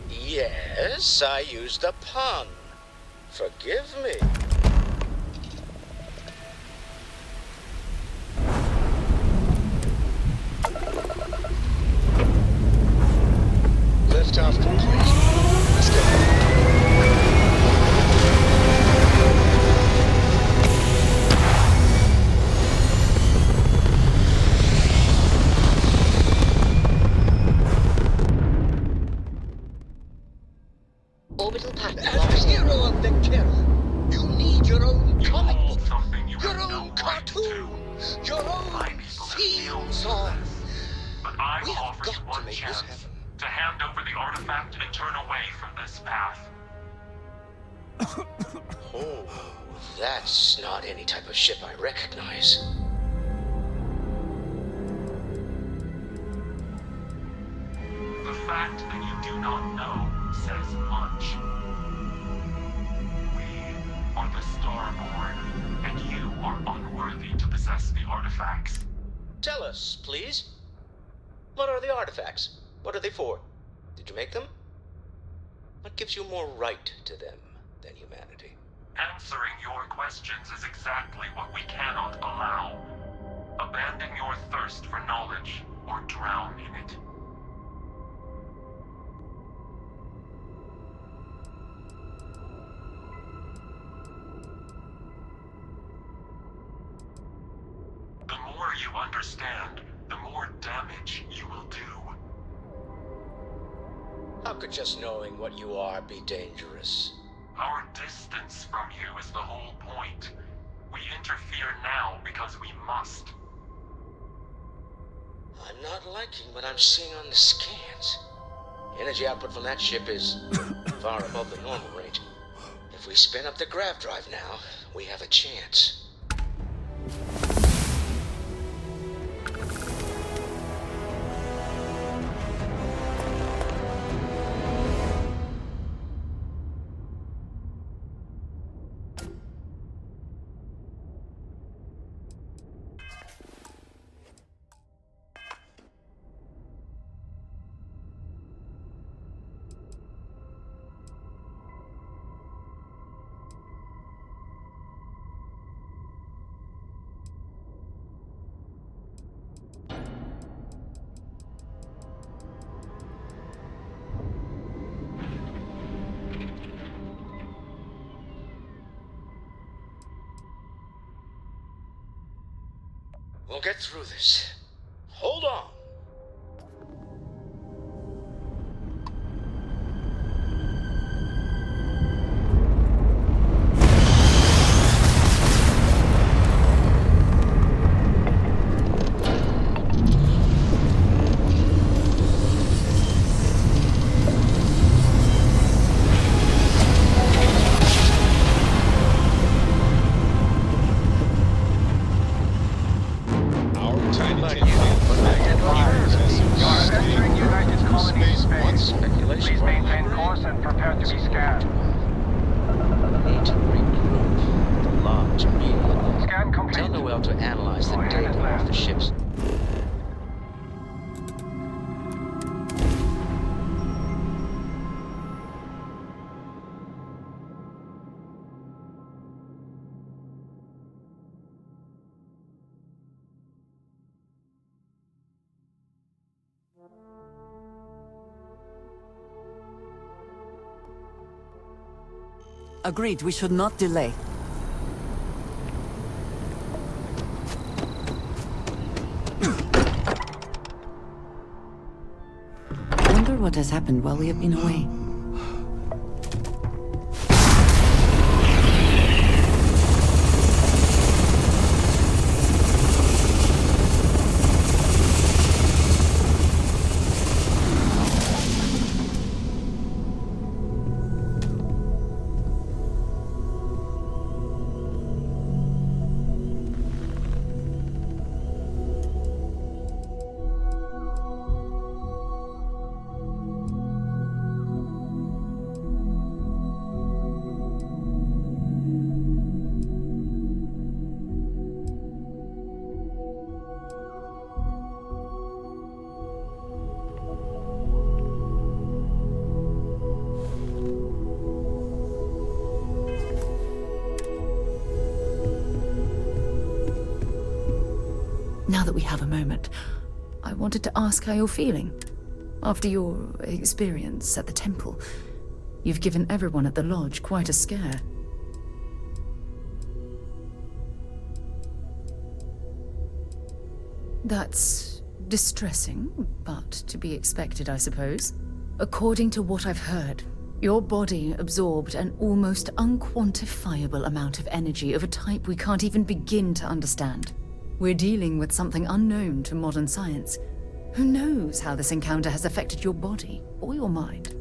A: Yes, I used a pun. Forgive me. Liftoff complete. Let's go.
Y: Orbital pattern. As a hero of the kill, you need your own comic book, your own cartoon, your own theme song.
K: But I've
Y: We have
K: offered
Y: got
K: you
Y: to
K: one
Y: make this
K: chance
Y: happen.
K: to hand over the artifact and turn away from this path.
A: Oh, that's not any type of ship I recognize.
K: The fact that you do not know says much. We are the Starborn, and you are unworthy to possess the artifacts.
A: Tell us, please. What are the artifacts? What are they for? Did you make them? What gives you more right to them than humanity?
K: Answering your questions is exactly what we cannot allow. Abandon your thirst for knowledge, or drown in it. The more you understand, the more damage you will do.
A: How could just knowing what you are be dangerous?
K: Our distance from you is the whole point. We interfere now because we must.
A: I'm not liking what I'm seeing on the scans. Energy output from that ship is far above the normal range. If we spin up the grav drive now, we have a chance. We'll get through this. Hold on.
G: course and prepare to be scanned.
I: We need to regroup the large media.
G: Scan complete.
I: Tell Noel to analyze the data off the ships.
C: Agreed, we should not delay. I wonder what has happened while we have been away. Now that we have a moment, I wanted to ask how you're feeling. After your experience at the temple, you've given everyone at the lodge quite a scare. That's distressing, but to be expected, I suppose. According to what I've heard, your body absorbed an almost unquantifiable amount of energy of a type we can't even begin to understand. We're dealing with something unknown to modern science. Who knows how this encounter has affected your body or your mind?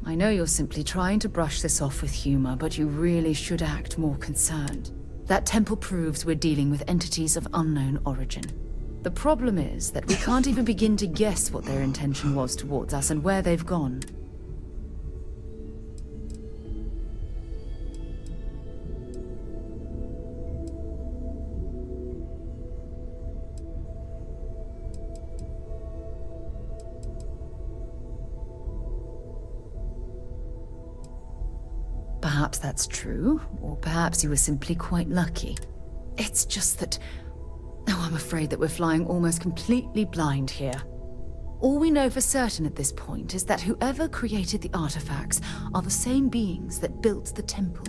C: I know you're simply trying to brush this off with humor, but you really should act more concerned. That temple proves we're dealing with entities of unknown origin. The problem is that we can't even begin to guess what their intention was towards us and where they've gone. Perhaps that's true, or perhaps you were simply quite lucky. It's just that... Oh, I'm afraid that we're flying almost completely blind here. All we know for certain at this point is that whoever created the artifacts are the same beings that built the temple.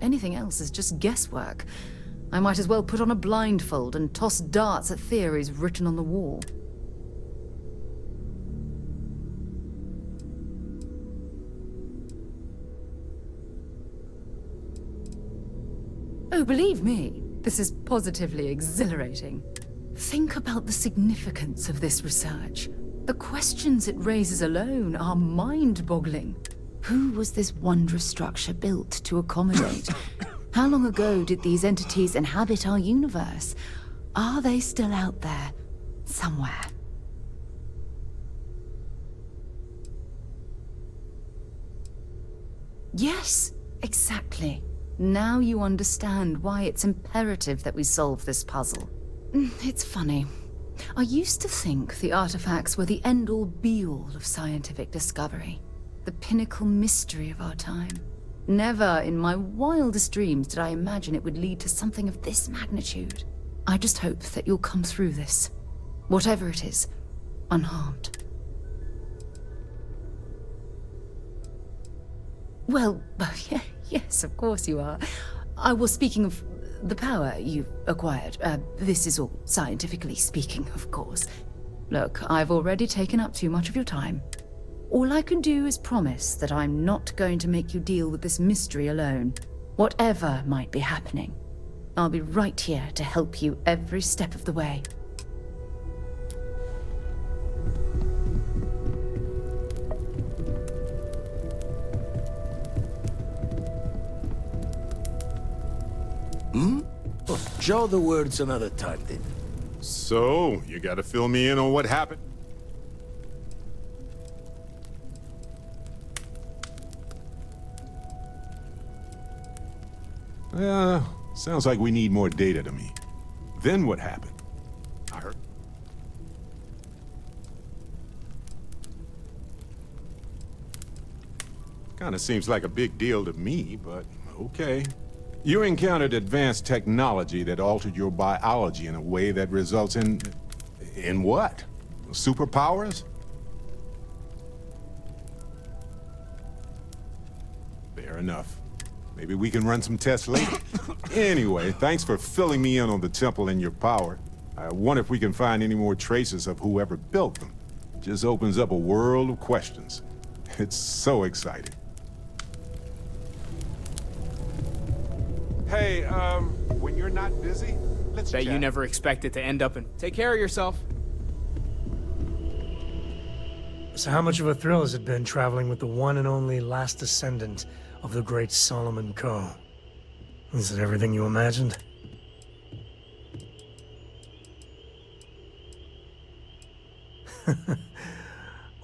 C: Anything else is just guesswork. I might as well put on a blindfold and toss darts at theories written on the wall. Oh, believe me, this is positively exhilarating. Think about the significance of this research. The questions it raises alone are mind-boggling. Who was this wondrous structure built to accommodate? How long ago did these entities inhabit our universe? Are they still out there, somewhere? Yes, exactly. Now you understand why it's imperative that we solve this puzzle. It's funny. I used to think the artifacts were the end-all be-all of scientific discovery, the pinnacle mystery of our time. Never in my wildest dreams did I imagine it would lead to something of this magnitude. I just hope that you'll come through this, whatever it is, unharmed. Well, yes, of course you are. I was speaking of the power you've acquired. This is all scientifically speaking, of course. Look, I've already taken up too much of your time. All I can do is promise that I'm not going to make you deal with this mystery alone. Whatever might be happening, I'll be right here to help you every step of the way.
B: Hmm? Oh, show the words another time, then.
H: So, you gotta fill me in on what happened? Sounds like we need more data to me. Then what happened? I heard... Kinda seems like a big deal to me, but okay. You encountered advanced technology that altered your biology in a way that results in... in what? Superpowers? Fair enough. Maybe we can run some tests later. Anyway, thanks for filling me in on the temple and your power. I wonder if we can find any more traces of whoever built them. Just opens up a world of questions. It's so exciting. Hey, when you're not busy, let's
M: Bet
H: chat.
M: you never expected to end up in... Take care of yourself.
O: So how much of a thrill has it been traveling with the one and only last descendant of the great Solomon Coe? Is it everything you imagined?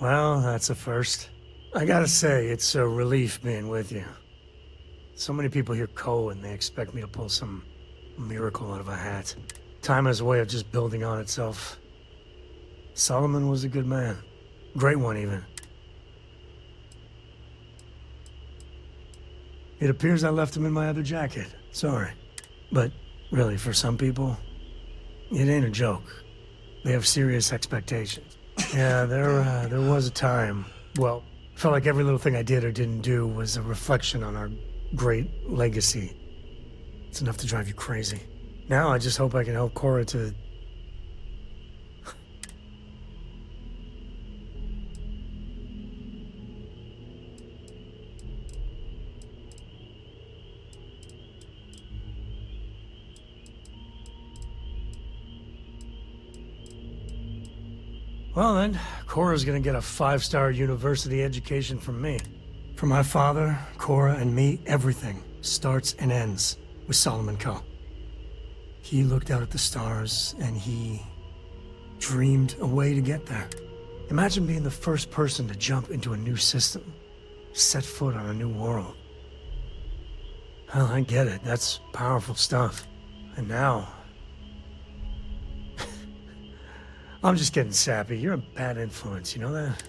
O: Well, that's a first. I gotta say, it's a relief being with you. So many people hear Coe and they expect me to pull some miracle out of a hat. Time has a way of just building on itself. Solomon was a good man. Great one, even. It appears I left him in my other jacket. Sorry. But, really, for some people, it ain't a joke. They have serious expectations. Yeah, there was a time. Well, felt like every little thing I did or didn't do was a reflection on our great legacy. It's enough to drive you crazy. Now I just hope I can help Cora to... Well then, Cora's gonna get a 5-star university education from me. For my father, Cora, and me, everything starts and ends with Solomon Coe. He looked out at the stars, and he dreamed a way to get there. Imagine being the first person to jump into a new system, set foot on a new world. Well, I get it. That's powerful stuff. And now... I'm just getting sappy. You're a bad influence, you know that?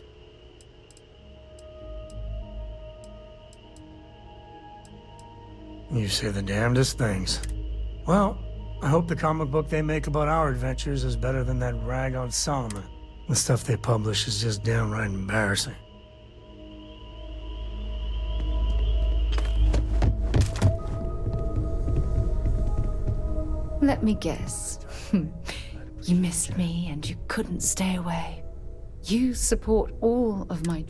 O: You say the damnedest things. Well, I hope the comic book they make about our adventures is better than that rag on Solomon. The stuff they publish is just downright embarrassing.
U: Let me guess. You missed me and you couldn't stay away. You support all of my...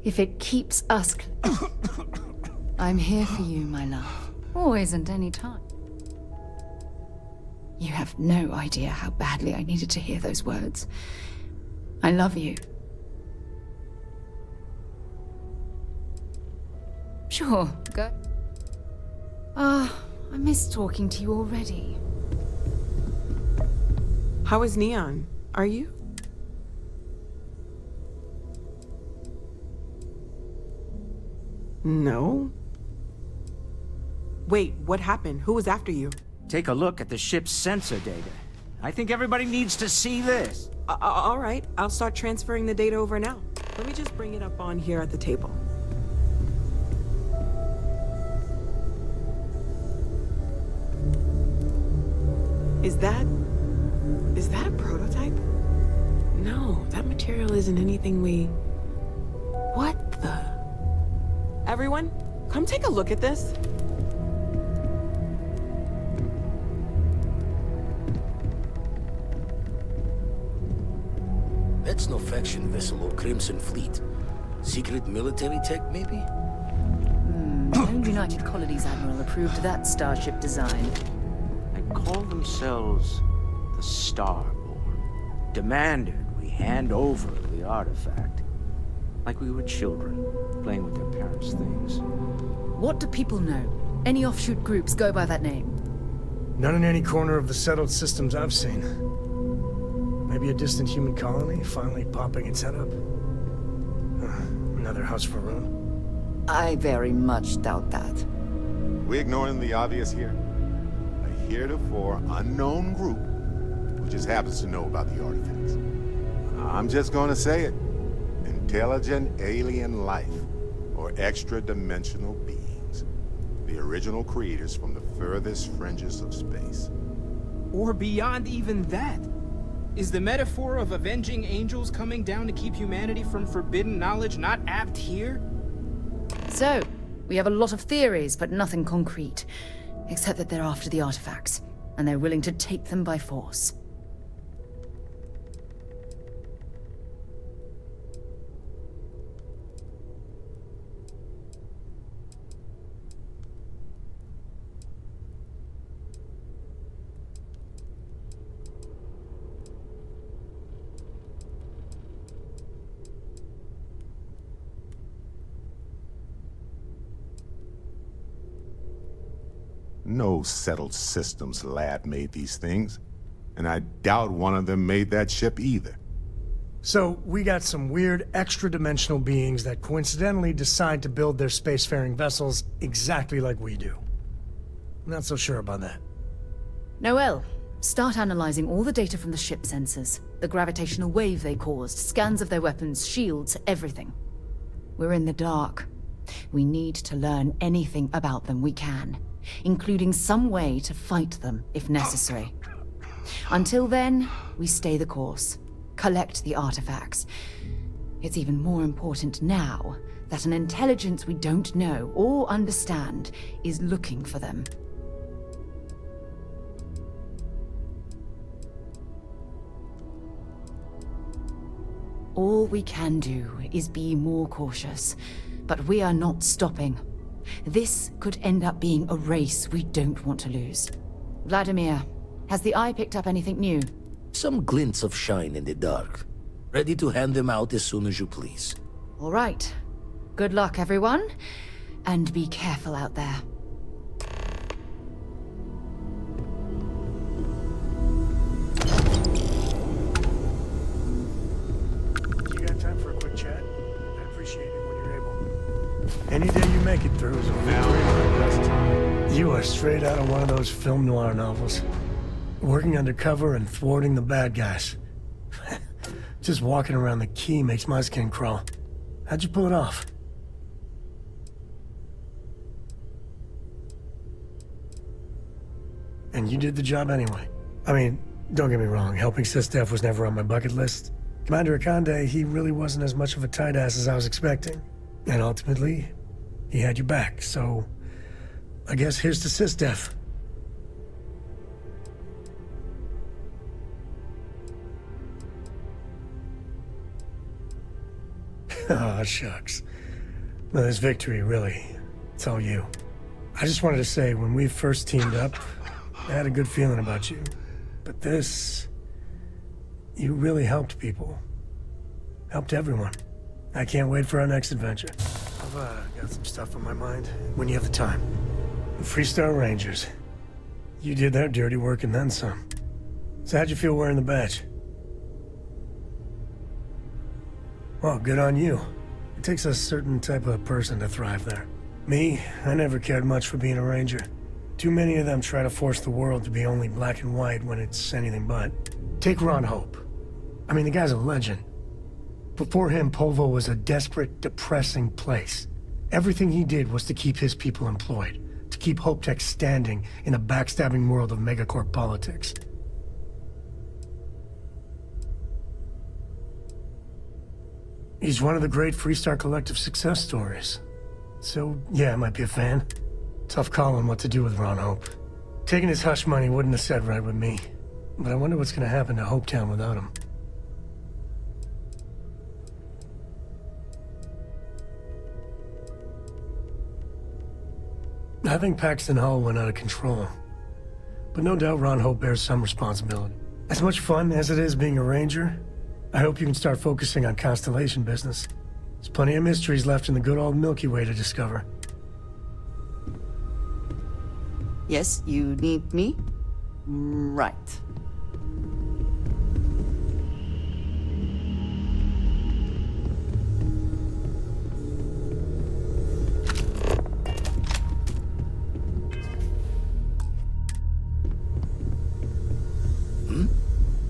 U: If it keeps us... I'm here for you, my love. Always and any time. You have no idea how badly I needed to hear those words. I love you. Sure, go. I miss talking to you already.
Z: How is Neon? Are you? No. Wait, what happened? Who was after you?
A: Take a look at the ship's sensor data. I think everybody needs to see this.
Z: All right, I'll start transferring the data over now. Let me just bring it up on here at the table. Is that a prototype? No, that material isn't anything we... What the... Everyone, come take a look at this.
B: That's no faction vessel or Crimson Fleet. Secret military tech, maybe?
C: No United Colonies Admiral approved that starship design.
A: They call themselves the Starborn. Demanded we hand over the artifact. Like we were children, playing with their parents' things.
C: What do people know?
U: Any offshoot groups go by that name?
O: None in any corner of the settled systems I've seen. Maybe a distant human colony finally popping its head up. Another house for Rune.
C: I very much doubt that.
H: We ignoring the obvious here? A heretofore unknown group who just happens to know about the artifacts. I'm just gonna say it. Intelligent alien life, or extra-dimensional beings. The original creators from the furthest fringes of space.
M: Or beyond even that. Is the metaphor of avenging angels coming down to keep humanity from forbidden knowledge not apt here?
U: So, we have a lot of theories, but nothing concrete. Except that they're after the artifacts, and they're willing to take them by force.
H: No settled systems lab made these things, and I doubt one of them made that ship either.
O: So, we got some weird extra-dimensional beings that coincidentally decide to build their spacefaring vessels exactly like we do. Not so sure about that.
U: Noel, start analyzing all the data from the ship sensors. The gravitational wave they caused, scans of their weapons, shields, everything. We're in the dark. We need to learn anything about them we can, including some way to fight them if necessary. Until then, we stay the course, collect the artifacts. It's even more important now that an intelligence we don't know or understand is looking for them. All we can do is be more cautious, but we are not stopping. This could end up being a race we don't want to lose. Vladimir, has the Eye picked up anything new?
B: Some glints of shine in the dark. Ready to hand them out as soon as you please.
U: All right. Good luck, everyone. And be careful out there.
O: You got time for a quick chat? I appreciate it when you're able. Any day you make it through is a victory. You are straight out of one of those film noir novels. Working undercover and thwarting the bad guys. Just walking around the key makes my skin crawl. How'd you pull it off? And you did the job anyway. I mean, don't get me wrong, helping SysDef was never on my bucket list. Commander Akande, he really wasn't as much of a tight ass as I was expecting. And ultimately, he had you back, so I guess here's to SysDef. Oh, shucks. Well, this victory, really, it's all you. I just wanted to say, when we first teamed up, I had a good feeling about you. But this... you really helped people. Helped everyone. I can't wait for our next adventure. I've got some stuff on my mind. When you have the time. The Freestar Rangers. You did their dirty work and then some. So how'd you feel wearing the badge? Well, good on you. It takes a certain type of person to thrive there. Me, I never cared much for being a ranger. Too many of them try to force the world to be only black and white when it's anything but. Take Ron Hope. I mean, the guy's a legend. Before him, Polvo was a desperate, depressing place. Everything he did was to keep his people employed, to keep Hope Tech standing in a backstabbing world of megacorp politics. He's one of the great Freestar Collective success stories. So, yeah, I might be a fan. Tough call on what to do with Ron Hope. Taking his hush money wouldn't have set right with me. But I wonder what's gonna happen to Hopetown without him. I think Paxton Hall went out of control. But no doubt Ron Hope bears some responsibility. As much fun as it is being a ranger, I hope you can start focusing on Constellation business. There's plenty of mysteries left in the good old Milky Way to discover.
C: Yes, you need me? Right.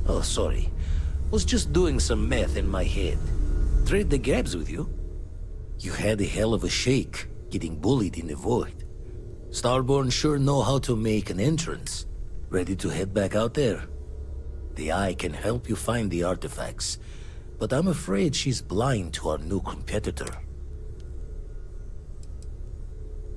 B: Oh, sorry. Was just doing some math in my head. Trade the grabs with you? You had a hell of a shake, getting bullied in the void. Starborn sure know how to make an entrance. Ready to head back out there? The Eye can help you find the artifacts, but I'm afraid she's blind to our new competitor.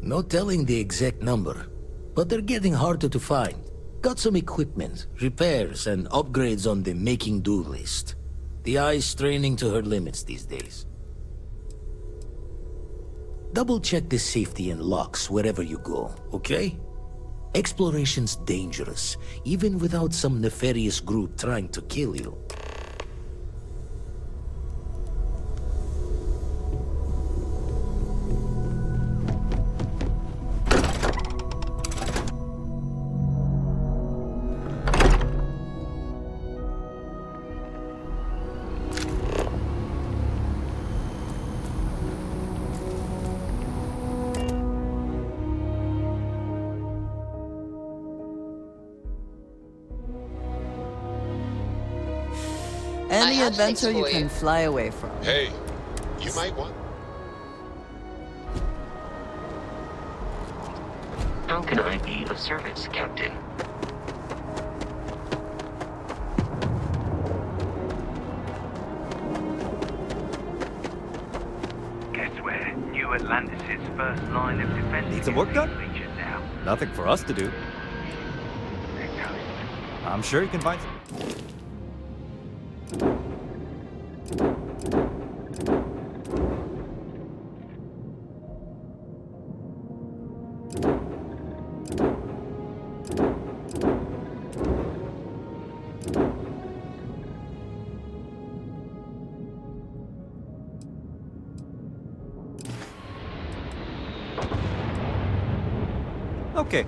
B: No telling the exact number, but they're getting harder to find. Got some equipment, repairs, and upgrades on the making-do list. The Eye's straining to her limits these days. Double-check the safety and locks wherever you go, okay? Exploration's dangerous, even without some nefarious group trying to kill you.
C: Any adventure you can fly away from.
D: Hey, you might want...
J: How can I be of service, Captain?
G: Guess where? New Atlantis' first line of defense.
P: Need some work done?
G: Featured now.
P: Nothing for us to do. I'm sure you can find some. Okay,